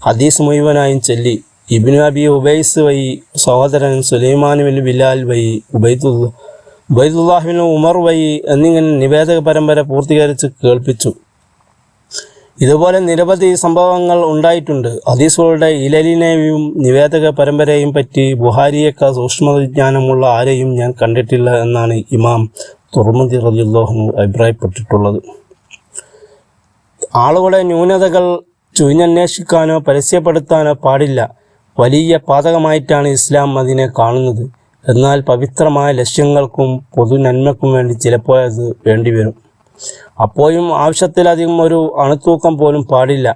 ഹദീസ് മുഴുവനായും ചൊല്ലി. ഇബ്നു അബി ഉബൈസ് വഴി സഹോദരൻ സുലൈമാൻ ബിൻ ബിലാൽ വഴി ഉബൈദുല്ലാഹി ബിൻ ഉമർ വഴി എന്നിങ്ങനെ നിവേദക പരമ്പര പൂർത്തീകരിച്ച് കേൾപ്പിച്ചു. ഇതുപോലെ നിരവധി സംഭവങ്ങൾ ഉണ്ടായിട്ടുണ്ട്. ഹദീസുകളുടെ ഇലലിനെയും നിവേദക പരമ്പരയെയും പറ്റി ബുഖാരിയേക്കാൾ സൂക്ഷ്മവിജ്ഞാനമുള്ള ആരെയും ഞാൻ കണ്ടിട്ടില്ല എന്നാണ് ഇമാം തുർമുദി റളിയല്ലാഹു അൻഹു അഭിപ്രായപ്പെട്ടിട്ടുള്ളത്. ആളുകളുടെ ന്യൂനതകൾ ചുഴിഞ്ഞന്വേഷിക്കാനോ പരസ്യപ്പെടുത്താനോ പാടില്ല. വലിയ പാതകമായിട്ടാണ് ഇസ്ലാം അതിനെ കാണുന്നത്. എന്നാൽ പവിത്രമായ ലക്ഷ്യങ്ങൾക്കും പൊതു നന്മയ്ക്കും വേണ്ടി ചിലപ്പോൾ അത് വേണ്ടിവരും. അപ്പോഴും ആവശ്യത്തിലധികം ഒരു അണുത്തൂക്കം പോലും പാടില്ല.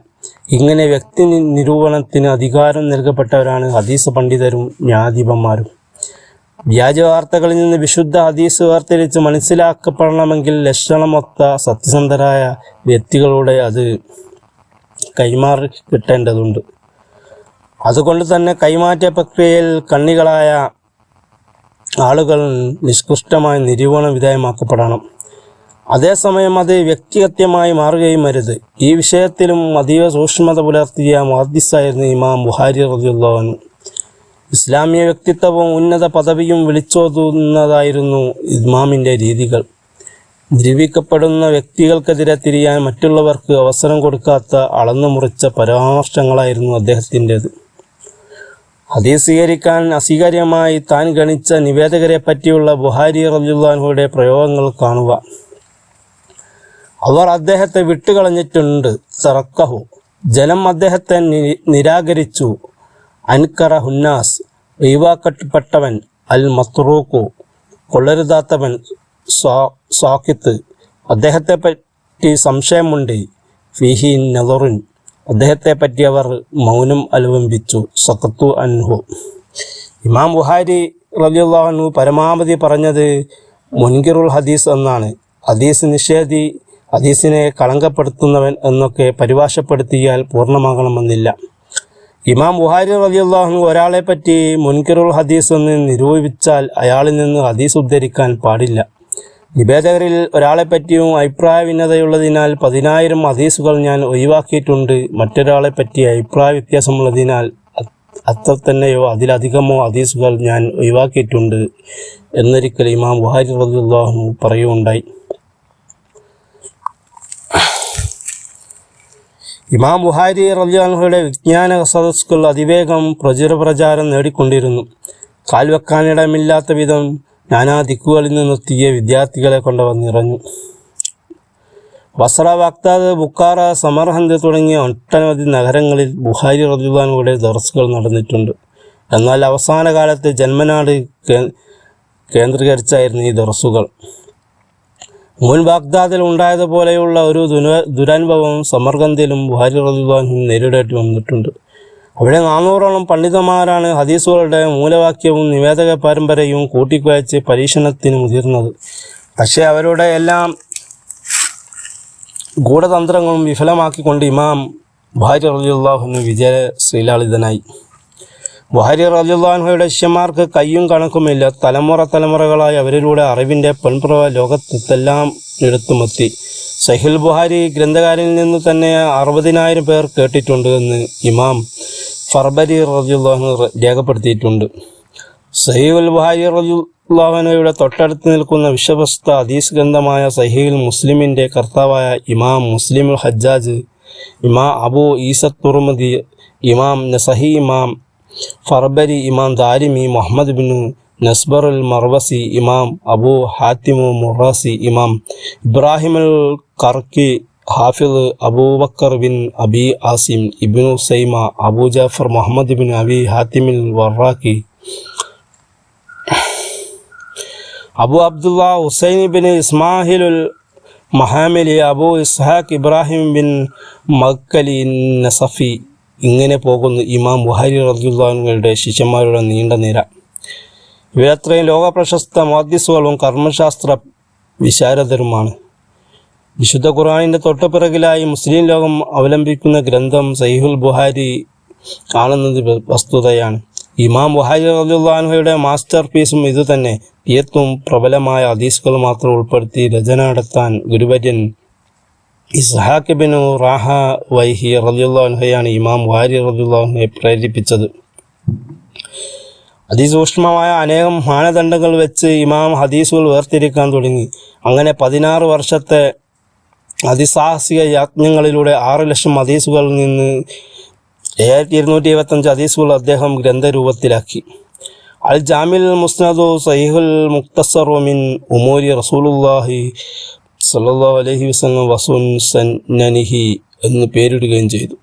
ഇങ്ങനെ വ്യക്തി നിരൂപണത്തിന് അധികാരം നൽകപ്പെട്ടവരാണ് ഹദീസ് പണ്ഡിതരും ന്യായാധിപന്മാരും. വ്യാജവാർത്തകളിൽ നിന്ന് വിശുദ്ധ ഹദീസ് വേർതിരിച്ച് മനസ്സിലാക്കപ്പെടണമെങ്കിൽ ലക്ഷണമൊത്ത സത്യസന്ധരായ വ്യക്തികളുടെ അത് കൈമാറി കിട്ടേണ്ടതുണ്ട്. അതുകൊണ്ട് തന്നെ കൈമാറ്റ പ്രക്രിയയിൽ കണ്ണികളായ ആളുകൾ നിഷ്കൃഷ്ടമായ നിരൂപണ വിധേയമാക്കപ്പെടണം. അതേസമയം അത് വ്യക്തിഹത്യമായി മാറുകയും അരുത്. ഈ വിഷയത്തിലും അതീവ സൂക്ഷ്മത പുലർത്തിയ മുഹദ്ദിസായിരുന്നു ഇമാം ബുഖാരി റളിയല്ലാഹു അൻഹു. ഇസ്ലാമിക വ്യക്തിത്വവും ഉന്നത പദവിയും വിളിച്ചോതുന്നതായിരുന്നു ഇമാമിൻ്റെ രീതികൾ. ദ്രവിക്കപ്പെടുന്ന വ്യക്തികൾക്കെതിരെ തിരിയാൻ മറ്റുള്ളവർക്ക് അവസരം കൊടുക്കാത്ത അളന്നു മുറിച്ച പരാമർശങ്ങളായിരുന്നു അദ്ദേഹത്തിൻ്റെത്. ഹദീസ് സ്വീകരിക്കാൻ അസ്വീകാര്യമായി താൻ ഗണിച്ച നിവേദകരെ പറ്റിയുള്ള ബുഖാരി റളിയല്ലാഹു അൻഹുയുടെ പ്രയോഗങ്ങൾ കാണുക. അവർ അദ്ദേഹത്തെ വിട്ടുകളഞ്ഞിട്ടുണ്ട്. തറക്കഹു, ജനം അദ്ദേഹത്തെ നിരാകരിച്ചു. അൻകറ ഹുന്നാസ്, ഒഴിവാക്കപ്പെട്ടവൻ. അൽ മത്റൂഖു, കൊള്ളരുതാത്തവൻ. സാക്കിത്ത്, അദ്ദേഹത്തെ പറ്റി സംശയമുണ്ട്. ഫീഹി നദറുൻ, അദ്ദേഹത്തെ പറ്റി അവർ മൗനം അവലംബിച്ചു. സഖത്തു അൻഹു. ഇമാം ബുഖാരി റളിയല്ലാഹു അൻഹു പരമാവധി പറഞ്ഞത് മുൻകിറുൽ ഹദീസ് എന്നാണ്. ഹദീസ് നിഷേധി, ഹദീസിനെ കളങ്കപ്പെടുത്തുന്നവൻ എന്നൊക്കെ പരിഭാഷപ്പെടുത്തിയാൽ പൂർണ്ണമാകണമെന്നില്ല. ഇമാം ബുഖാരി റളിയല്ലാഹു അൻഹു ഒരാളെപ്പറ്റി മുൻകിറുൽ ഹദീസ് എന്ന് നിരൂപിച്ചാൽ അയാളിൽ നിന്ന് ഹദീസ് ഉദ്ധരിക്കാൻ പാടില്ല. നിവേദകരിൽ ഒരാളെപ്പറ്റിയും അഭിപ്രായ ഭിന്നതയുള്ളതിനാൽ 10,000 ഹദീസുകൾ ഞാൻ ഒഴിവാക്കിയിട്ടുണ്ട്. മറ്റൊരാളെപ്പറ്റി അഭിപ്രായ വ്യത്യാസമുള്ളതിനാൽ അത്ര തന്നെയോ അതിലധികമോ ഹദീസുകൾ ഞാൻ ഒഴിവാക്കിയിട്ടുണ്ട് എന്നൊരിക്കൽ ഇമാം ബുഖാരി റളിയല്ലാഹു അൻഹു പറയുകയുണ്ടായി. ഇമാം ബുഹാരി റളിയല്ലാഹുവിന്റെ വിജ്ഞാന സദസ്സുകൾ അതിവേഗം പ്രചാരം നേടിക്കൊണ്ടിരുന്നു. കാൽവെക്കാനിടമില്ലാത്ത വിധം നാനാ ദിക്കുകളിൽ നിന്നെത്തിയ വിദ്യാർത്ഥികളെ കൊണ്ടവർ നിറഞ്ഞു. ബസ്ര, ബഗ്ദാദ്, ബുഖാറ, സമർഹന്ദ് തുടങ്ങിയ ഒട്ടനവധി നഗരങ്ങളിൽ ബുഹാരി റളിയല്ലാഹുവിന്റെ ദർസുകൾ നടന്നിട്ടുണ്ട്. എന്നാൽ അവസാന കാലത്ത് ജന്മനാട് കേന്ദ്രീകരിച്ചായിരുന്നു ഈ ദർസുകൾ. മുൻ ബാഗ്ദാദിൽ ഉണ്ടായതുപോലെയുള്ള ഒരു ദുരനുഭവം സമർഖന്ദിലും ബുഹാരി റളിയല്ലാഹു നേരിടേണ്ടി വന്നിട്ടുണ്ട്. അവിടെ 400ഓളം പണ്ഡിതന്മാരാണ് ഹദീസുകളുടെ മൂലവാക്യവും നിവേദക പരമ്പരയും കൂട്ടിക്കുഴച്ച് പരീക്ഷണത്തിന് മുതിർന്നത്. പക്ഷേ അവരുടെ എല്ലാം ഗൂഢതന്ത്രങ്ങളും വിഫലമാക്കിക്കൊണ്ട് ഇമാം ബുഹാരി റളിയല്ലാഹു വിജയശ്രീലാളിതനായി. ബുഹാരി റളിയല്ലാഹുവിന്റെ ശിഷ്യന്മാർക്ക് കയ്യും കണക്കുമില്ല. തലമുറകളായി അവരിലൂടെ അറിവിൻ്റെ പൊൻപ്രഭ ലോകത്തെല്ലാം എടുത്തുമെത്തി. സഹീഹുൽ ബുഹാരി ഗ്രന്ഥകാരിൽ നിന്ന് തന്നെ 60,000 പേർ കേട്ടിട്ടുണ്ട് എന്ന് ഇമാം ഫർബരി റളിയല്ലാഹു രേഖപ്പെടുത്തിയിട്ടുണ്ട്. സഹീഹുൽ ബുഹാരി റളിയല്ലാഹുവിന്റെ തൊട്ടടുത്ത് നിൽക്കുന്ന വിശ്വസ്ത ഹദീസ് ഗ്രന്ഥമായ സഹീഹുൽ മുസ്ലിമിൻ്റെ കർത്താവായ ഇമാം മുസ്ലിമുൽ ഹജ്ജാജ്, ഇമാം അബൂ ഈസ തുർമുദി, ഇമാം നസഹി, ഇമാം ഫർബരി, ഇമാം ദാരിമി, മുഹമ്മദ് ബിൻ നസ്ബർ അൽ മർവസി, ഇമാം അബൂ ഹാത്തിമു മുറാസി, ഇമാം ഇബ്രാഹിം അൽ കർക്കി, ഹാഫിദ് അബൂബക്കർ ബിൻ അബി ആസിം, ഇബ്നു സൈമ, അബൂ ജാഫർ മുഹമ്മദ് ബിൻ അബി ഹാത്തിമിൽ വറാക്കി, അബൂ അബ്ദുള്ള ഹുസൈൻ ബിൻ ഇസ്മാഹിലുൽ മഹാമിലി, അബൂ ഇസ്ഹാഖ് ഇബ്രാഹിം ബിൻ മക്കലി നസഫി. ഇങ്ങനെ പോകുന്നു ഇമാം ബുഹാരി റളിയല്ലാഹുവിന്റെ ശിഷ്യന്മാരുടെ നീണ്ട നിര. ഇവരത്രയും ലോകപ്രശസ്ത മുഹദ്ദിസുകളും കർമ്മശാസ്ത്ര വിശാരദരുമാണ്. വിശുദ്ധ ഖുർആനിൻ്റെ തൊട്ടുപിറകിലായി മുസ്ലിം ലോകം അവലംബിക്കുന്ന ഗ്രന്ഥം സഹീഹുൽ ബുഹാരി ആണെന്നത് വസ്തുതയാണ്. ഇമാം ബുഹാരി റളിയല്ലാഹുവിന്റെ മാസ്റ്റർ പീസും ഇതുതന്നെ. തീർത്തും പ്രബലമായ ഹദീസുകൾ മാത്രം ഉൾപ്പെടുത്തി രചന നടത്താൻ ഗുരുവര്യൻ ഇസ്ഹാഖ് ബിൻ റാഹവൈഹി റളിയല്ലാഹുയാണ് ഇമാം ബുഹാരി റളിയല്ലാഹുവിനെ പ്രേരിപ്പിച്ചത്. അതിസൂക്ഷ്മമായ അനേകം മാനദണ്ഡങ്ങൾ വെച്ച് ഇമാം ഹദീസുകൾ വേർതിരിക്കാൻ തുടങ്ങി. അങ്ങനെ 16 വർഷത്തെ അതിസാഹസിക യജ്ഞങ്ങളിലൂടെ 6 ലക്ഷം ഹദീസുകളിൽ നിന്ന് 7225 ഹദീസുകൾ അദ്ദേഹം ഗ്രന്ഥരൂപത്തിലാക്കി. അൽ ജാമിൽ മുസ്നദു സഹീഹുൽ മുഖ്തസറു മിൻ ഉമൂരി റസൂലുള്ളാഹി സല്ലല്ലാഹു അലൈഹി വസല്ലം വസുന്നനിഹി എന്ന് പേരിടുകയും ചെയ്തു.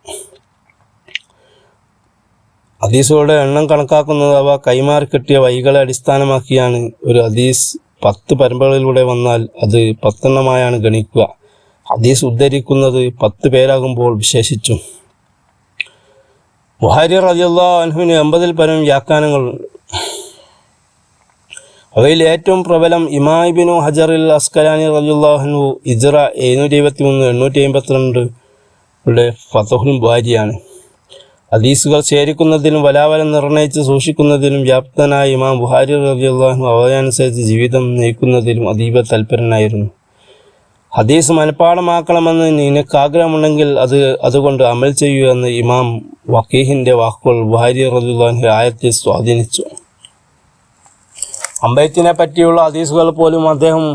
ഹദീസുകളുടെ എണ്ണം കണക്കാക്കുന്നത് അവ കൈമാറി കിട്ടിയ വഴികളെ അടിസ്ഥാനമാക്കിയാണ്. ഒരു ഹദീസ് 10 പരമ്പരകളിലൂടെ വന്നാൽ അത് 10 എണ്ണമായാണ് ഗണിക്കുക. ഹദീസ് ഉദ്ധരിക്കുന്നത് 10 പേരാകുമ്പോൾ വിശേഷിച്ചു. ബുഹാരി റളിയല്ലാഹു അൻഹുവിന് 80-ൽ പരം വ്യാഖ്യാനങ്ങളുണ്ട്. അവയിൽ ഏറ്റവും പ്രബലം ഇമാം ഇബ്നു ഹജറിൽ അസ്കലാനി റളിയല്ലാഹു അൻഹു ഹിജ്റ 723-852 ഫത്ഹുൽ ബാരിയാണ്. ഹദീസുകൾ ശേഖരിക്കുന്നതിനും വലാവലം നിർണയിച്ച് സൂക്ഷിക്കുന്നതിനും വ്യാപ്തനായ ഇമാം ബുഹാരി റളിയല്ലാഹു അൻഹു അവയനുസരിച്ച് ജീവിതം നയിക്കുന്നതിലും അതീവ തൽപരനായിരുന്നു. ഹദീസ് മനഃപ്പാഠമാക്കണമെന്ന് നിനക്ക് ആഗ്രഹമുണ്ടെങ്കിൽ അതുകൊണ്ട് അമൽ ചെയ്യുക എന്ന് ഇമാം വക്കീഹിൻ്റെ വാക്കുകൾ ബുഹാരി റളിയല്ലാഹു അൻഹു ആയത്തിൽ സ്വാധീനിച്ചു. അമ്പയത്തിനെ പറ്റിയുള്ള ഹദീസുകൾ പോലും അദ്ദേഹം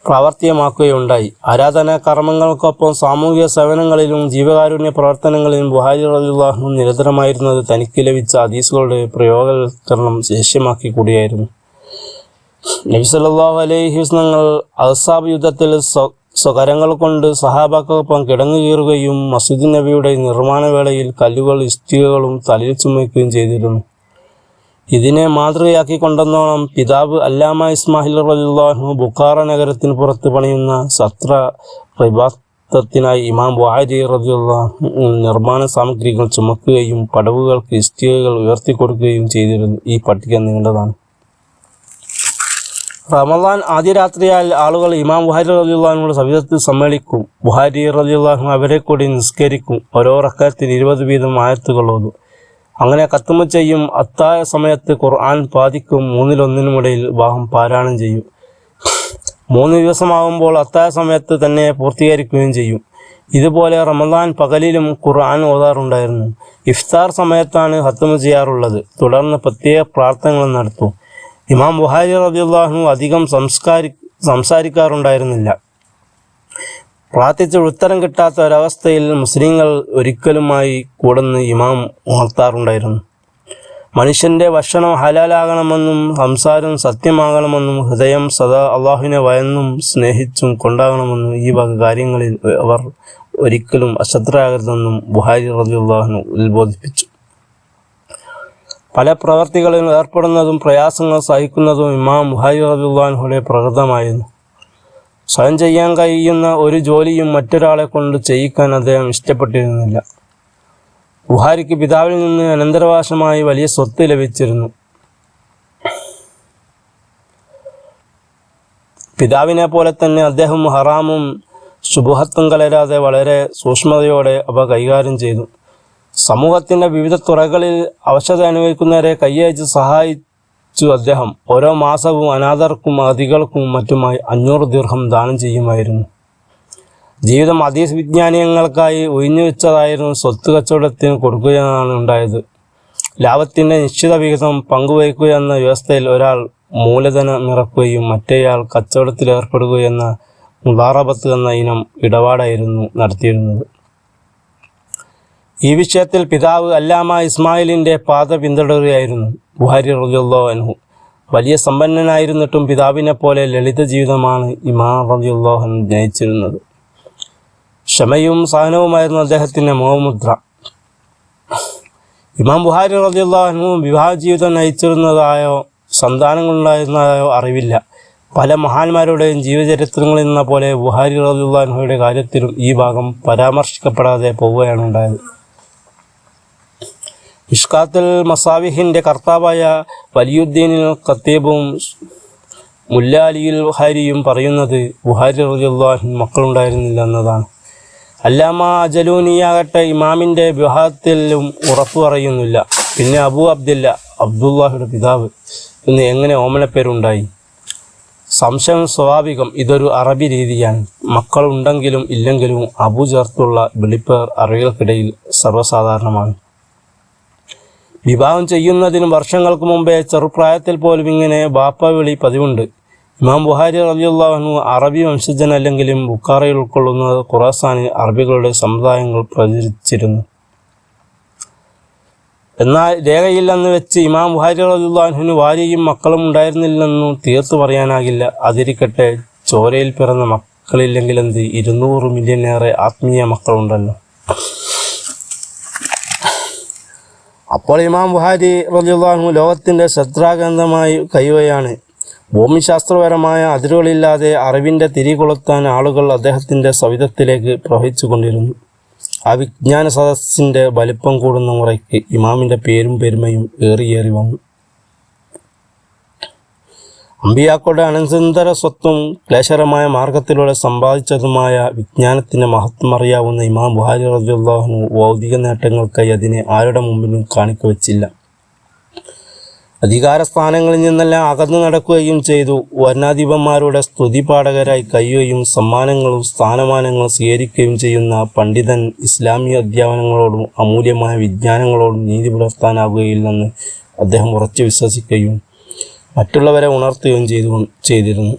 പ്രാവർത്തികമാക്കുകയുണ്ടായി. ആരാധനാ കർമ്മങ്ങൾക്കൊപ്പം സാമൂഹിക സേവനങ്ങളിലും ജീവകാരുണ്യ പ്രവർത്തനങ്ങളിലും ബുഹാരി റളിയല്ലാഹു അൻഹു നിരതരമായിരുന്നത് തനിക്ക് ലഭിച്ച ഹദീസുകളുടെ പ്രയോഗവൽക്കരണം ലക്ഷ്യമാക്കി കൂടിയായിരുന്നു. നബി സല്ലല്ലാഹു അലൈഹി വസല്ലം അസ്ഹാബ് യുദ്ധത്തിൽ സ്വകരങ്ങൾ കൊണ്ട് സഹാബാക്കൾക്കൊപ്പം കിടങ്ങു കീറുകയും മസ്ജിദ് നബിയുടെ നിർമ്മാണ വേളയിൽ കല്ലുകൾ ഇഷ്ടികകളും തലയിൽ ചുമക്കുകയും ചെയ്തിരുന്നു. ഇതിനെ മാതൃകയാക്കിക്കൊണ്ടെന്നോണം പിതാവ് അല്ലാമ ഇസ്മാഹിൽ റളിയല്ലാഹു അൻഹു ബുഖാറ നഗരത്തിന് പുറത്ത് പണിയുന്ന സത്ര റിബാത്തത്തിനായി ഇമാം ബുഹാരി റളിയല്ലാഹു അൻഹു നിർമ്മാണ സാമഗ്രികൾ ചുമക്കുകയും പടവുകൾക്ക് ഇഷ്ടികകൾ ഉയർത്തിക്കൊടുക്കുകയും ചെയ്തിരുന്നു. ഈ പട്ടിക നീണ്ടതാണ്. റമദാൻ ആദ്യ രാത്രിയാൽ ആളുകൾ ഇമാം ബുഹാരി റളിയല്ലാഹു അൻഹുവിന്റെ സവിധത്തിൽ സമ്മേളിക്കും. ബുഹാരി റളിയല്ലാഹു അൻഹു അവരെ കൂടി നിസ്കരിക്കും. ഓരോ റക്അത്തിൽ 20 വീതം ആയത്തുകൾ ഓതും. അങ്ങനെ ഖത്മ ചെയ്യും. അത്താഴ സമയത്ത് ഖുർആൻ പാതിക്കും 1/3 ഭാഗം പാരായണം ചെയ്യും. 3 ദിവസമാകുമ്പോൾ അത്താഴ സമയത്ത് തന്നെ പൂർത്തീകരിക്കുകയും ചെയ്യും. ഇതുപോലെ റമദാൻ പകലിലും ഖുർആൻ ഓതാറുണ്ടായിരുന്നു. ഇഫ്താർ സമയത്താണ് ഖത്മ ചെയ്യാറുള്ളത്. തുടർന്ന് പ്രത്യേക പ്രാർത്ഥനകൾ നടത്തും. ഇമാം ബുഹാരി റളിയല്ലാഹു അൻഹു അധികം സംസാരിക്കാറുണ്ടായിരുന്നില്ല. പ്രാർത്ഥിച്ച് ഉത്തരം കിട്ടാത്ത ഒരവസ്ഥയിൽ മുസ്ലിങ്ങൾ ഒരിക്കലുമായി കൂടുന്ന് ഇമാം ഉണർത്താറുണ്ടായിരുന്നു. മനുഷ്യൻ്റെ ഭക്ഷണം ഹലാലാകണമെന്നും സംസാരം സത്യമാകണമെന്നും ഹൃദയം സദാ അള്ളാഹുവിനെ ഭയന്നും സ്നേഹിച്ചും കൊണ്ടാകണമെന്നും ഈ വക കാര്യങ്ങളിൽ അവർ ഒരിക്കലും അശ്രദ്ധരാകരുതെന്നും ബുഖാരി റളിയല്ലാഹു അൻഹു ഉത്ബോധിപ്പിച്ചു. പല പ്രവർത്തികളിലും ഏർപ്പെടുന്നതും പ്രയാസങ്ങൾ സഹിക്കുന്നതും ഇമാം ബുഖാരി റളിയല്ലാഹു അൻഹുവിന്റെ പ്രകൃതമായിരുന്നു. സ്വയം ചെയ്യാൻ കഴിയുന്ന ഒരു ജോലിയും മറ്റൊരാളെ കൊണ്ട് ചെയ്യിക്കാൻ അദ്ദേഹം ഇഷ്ടപ്പെട്ടിരുന്നില്ല. ബുഖാരിക്ക് പിതാവിൽ നിന്ന് അനന്തരവാശമായി വലിയ സ്വത്ത് ലഭിച്ചിരുന്നു. പിതാവിനെ പോലെ തന്നെ അദ്ദേഹം ഹറാമും ശുബഹത്തും കലരാതെ വളരെ സൂക്ഷ്മതയോടെ അവ കൈകാര്യം ചെയ്തു. സമൂഹത്തിൻ്റെ വിവിധ തുറകളിൽ അവശത അനുഭവിക്കുന്നവരെ കൈയച്ച് സഹായിച്ചു. അദ്ദേഹം ഓരോ മാസവും അനാഥർക്കും അതിഥികൾക്കും മറ്റുമായി 500 ദിർഹം ദാനം ചെയ്യുമായിരുന്നു. ജീവിതം ഹദീസ് വിജ്ഞാനങ്ങൾക്കായി ഒഴിഞ്ഞുവെച്ചതായിരുന്നു. സ്വത്ത് കച്ചവടത്തിന് കൊടുക്കുകയാണ് ഉണ്ടായത്. ലാഭത്തിൻ്റെ നിശ്ചിത വിഹിതം പങ്കുവയ്ക്കുക എന്ന വ്യവസ്ഥയിൽ ഒരാൾ മൂലധനം ഇറക്കുകയും മറ്റേയാൾ കച്ചവടത്തിൽ ഏർപ്പെടുകയെന്ന മുദാറബത്ത് എന്ന ഇനം ഇടപാടായിരുന്നു നടത്തിയിരുന്നത്. ഈ വിഷയത്തിൽ പിതാവ് അല്ലാമ ഇസ്മായിലിൻ്റെ പാത പിന്തുടരുകയായിരുന്നു ബുഖാരി റളിയല്ലാഹു അൻഹു. വലിയ സമ്പന്നനായിരുന്നിട്ടും പിതാവിനെ പോലെ ലളിത ജീവിതമാണ് ഇമാം റളിയല്ലാഹു അൻഹു നയിച്ചിരുന്നത്. ക്ഷമയും സഹനവുമായിരുന്നു അദ്ദേഹത്തിൻ്റെ മുഖമുദ്ര. ഇമാം ബുഖാരി റളിയല്ലാഹു അൻഹു വിവാഹ ജീവിതം നയിച്ചിരുന്നതായോ സന്താനങ്ങളുണ്ടായിരുന്നതായോ അറിവില്ല. പല മഹാന്മാരുടെയും ജീവചരിത്രങ്ങളിൽ നിന്ന പോലെ ബുഖാരി റളിയല്ലാഹു അൻഹുവിൻ്റെ കാര്യത്തിലും ഈ ഭാഗം പരാമർശിക്കപ്പെടാതെ പോവുകയാണ് ഉണ്ടായത്. മിഷ്കാത്തുൽ മസാവിഹിൻ്റെ കർത്താവായ വലിയുദ്ദീനിൽ ഖത്തീബും മുല്ല അലിയുൽ ബുഖാരിയും പറയുന്നത് ബുഖാരി റളിയല്ലാഹു അൻഹു മക്കളുണ്ടായിരുന്നില്ല എന്നതാണ്. അല്ലാമ അജലൂനിയാകട്ടെ ഇമാമിൻ്റെ വിവാഹത്തിലും ഉറപ്പു പറയുന്നില്ല. പിന്നെ അബൂ അബ്ദില്ല, അബ്ദുല്ലാഹിയുടെ പിതാവ് എന്ന് എങ്ങനെ ഓമനപ്പേരുണ്ടായി? സംശയം സ്വാഭാവികം. ഇതൊരു അറബി രീതിയാണ്. മക്കളുണ്ടെങ്കിലും ഇല്ലെങ്കിലും അബു ചേർത്തുള്ള വിളിപ്പേർ അറബികൾക്കിടയിൽ സർവ്വസാധാരണമാണ്. വിവാഹം ചെയ്യുന്നതിന് വർഷങ്ങൾക്ക് മുമ്പേ ചെറുപ്രായത്തിൽ പോലും ഇങ്ങനെ ബാപ്പ വിളി പതിവുണ്ട്. ഇമാം ബുഖാരി റളിയല്ലാഹു അൻഹു അറബി വംശജനല്ലെങ്കിലും ബുഖാറയിൽ ഉൾക്കൊള്ളുന്ന ഖുറാസാനിൽ അറബികളുടെ സമുദായങ്ങൾ പ്രചരിച്ചിരുന്നു. എന്നാൽ രേഖയില്ലെന്ന് വെച്ച് ഇമാം ബുഖാരി റളിയല്ലാഹു അൻഹുവിന് ഭാര്യയും മക്കളും ഉണ്ടായിരുന്നില്ലെന്നും തീർത്തു പറയാനാകില്ല. അതിരിക്കട്ടെ, ചോരയിൽ പിറന്ന മക്കളില്ലെങ്കിലെന്ത്, 200 മില്യണേറെ ആത്മീയ മക്കളുണ്ടല്ലോ. അപ്പോൾ ഇമാം ബുഖാരി റളിയല്ലാഹു അൻഹു ലോകത്തിൻ്റെ ശ്രദ്ധാകേന്ദ്രമായി കഴിയുകയാണ്. ഭൂമിശാസ്ത്രപരമായ അതിരുകളില്ലാതെ അറിവിൻ്റെ തിരി കൊളുത്താൻ ആളുകൾ അദ്ദേഹത്തിൻ്റെ സവിധത്തിലേക്ക് പ്രവഹിച്ചു കൊണ്ടിരുന്നു. ആ വിജ്ഞാന സദസ്സിൻ്റെ വലിപ്പം കൂടുന്ന മുറയ്ക്ക് ഇമാമിൻ്റെ പേരും പെരുമയും ഏറിയേറി വന്നു. അമ്പിയാക്കളുടെ അനന്തര സ്വത്തും ക്ലേശകരമായ മാർഗത്തിലൂടെ സമ്പാദിച്ചതുമായ വിജ്ഞാനത്തിൻ്റെ മഹത്വം അറിയാവുന്ന ഇമാം ബുഖാരി റളിയല്ലാഹു അൻഹു ഭൗതിക നേട്ടങ്ങൾക്കായി അതിനെ ആരുടെ മുമ്പിലും കാണിക്കവച്ചില്ല. അധികാരസ്ഥാനങ്ങളിൽ നിന്നെല്ലാം അകന്നു നടക്കുകയും ചെയ്തു. വർണ്ണാധിപന്മാരുടെ സ്തുതിപാഠകരായി കഴിയുകയും സമ്മാനങ്ങളും സ്ഥാനമാനങ്ങളും സ്വീകരിക്കുകയും ചെയ്യുന്ന പണ്ഡിതൻ ഇസ്ലാമിക അധ്യാപനങ്ങളോടും അമൂല്യമായ വിജ്ഞാനങ്ങളോടും നീതി പുലർത്താനാവുകയില്ലെന്ന് അദ്ദേഹം ഉറച്ചു വിശ്വസിക്കുകയും മറ്റുള്ളവരെ ഉണർത്തുകയും ചെയ്തിരുന്നു.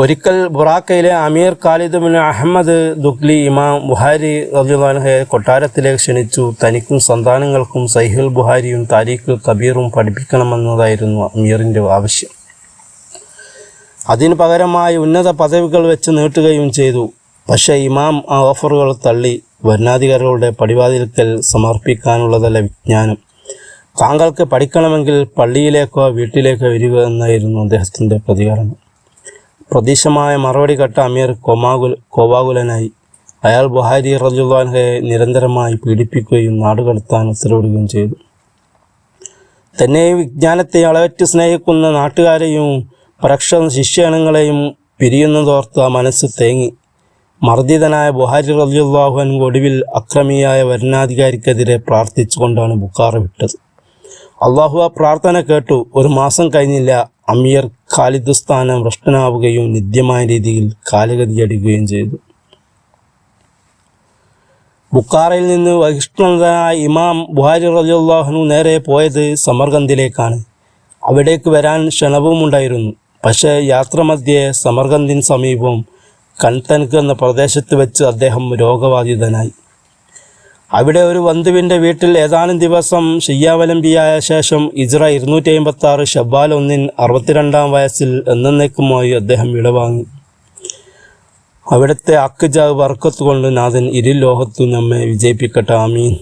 ഒരിക്കൽ ബുറാക്കയിലെ അമീർ ഖാലിദ് ബിൻ അഹമ്മദ് ദുഗ്ലി ഇമാം ബുഖാരി റളിയല്ലാഹു അൻഹുവിനെ കൊട്ടാരത്തിലേക്ക് ക്ഷണിച്ചു. തനിക്കും സന്താനങ്ങൾക്കും സഹീഹുൽ ബുഖാരിയും താരീഖുൽ കബീറും പഠിപ്പിക്കണമെന്നതായിരുന്നു അമീറിൻ്റെ ആവശ്യം. അതിനു പകരമായി ഉന്നത പദവികൾ വെച്ച് നീട്ടുകയും ചെയ്തു. പക്ഷേ ഇമാം ആ ഓഫറുകൾ തള്ളി. ഭരണാധികാരികളുടെ പടിവാതിൽക്കൽ സമർപ്പിക്കാനുള്ളതല്ല വിജ്ഞാനം. താങ്കൾക്ക് പഠിക്കണമെങ്കിൽ പള്ളിയിലേക്കോ വീട്ടിലേക്കോ വരിക എന്നായിരുന്നു അദ്ദേഹത്തിൻ്റെ പ്രതികരണം. പ്രതീക്ഷമായ മറുപടി കേട്ട അമീർ കോപാകുലനായി. അയാൾ ബുഖാരി റളിയല്ലാഹു അൻഹുവിനെ നിരന്തരമായി പീഡിപ്പിക്കുകയും നാടുകടത്താൻ ഉത്തരവിടുകയും ചെയ്തു. തന്നെയും വിജ്ഞാനത്തെ അളവറ്റ് സ്നേഹിക്കുന്ന നാട്ടുകാരെയും പരക്ഷ ശിഷ്യഗണങ്ങളെയും പിരിയുന്നതോർത്ത് ആ മനസ്സ് തേങ്ങി. മർദ്ദിതനായ ബുഖാരി റളിയല്ലാഹു അൻഹു ഒടുവിൽ അക്രമിയായ ഭരണാധികാരിക്കെതിരെ പ്രാർത്ഥിച്ചുകൊണ്ടാണ് ബുഖാറ വിട്ടത്. അള്ളാഹു ആ പ്രാർത്ഥന കേട്ടു. ഒരു മാസം കഴിഞ്ഞില്ല, അമീർ ഖാലിദ് സ്ഥാനം ഭ്രഷ്ടനാവുകയും നിത്യമായ രീതിയിൽ കാലഗതിയടിക്കുകയും ചെയ്തു. ബുഖാറയിൽ നിന്ന് ബഹിഷ്കൃതനായ ഇമാം ബുഖാരി റളിയല്ലാഹു അൻഹു നേരെ പോയത് സമർഖന്ദിലേക്കാണ്. അവിടേക്ക് വരാൻ ക്ഷണവുമുണ്ടായിരുന്നു. പക്ഷേ യാത്രമധ്യേ സമർകന്ദിന് സമീപം കൺതൻക് എന്ന പ്രദേശത്ത് വെച്ച് അദ്ദേഹം രോഗബാധിതനായി. അവിടെ ഒരു ബന്ധുവിൻ്റെ വീട്ടിൽ ഏതാനും ദിവസം ശയ്യാവലംബിയായ ശേഷം ഹിജ്റ 256 ശവ്വാൽ 1 62-ാം വയസ്സിൽ എന്നേക്കുമായി അദ്ദേഹം വിടവാങ്ങി. അവിടുത്തെ അക്ജാ ബർക്കത്ത് കൊണ്ട് നാഥൻ ഇരുലോകത്തും നമ്മെ വിജയിപ്പിക്കട്ടെ. ആമീൻ.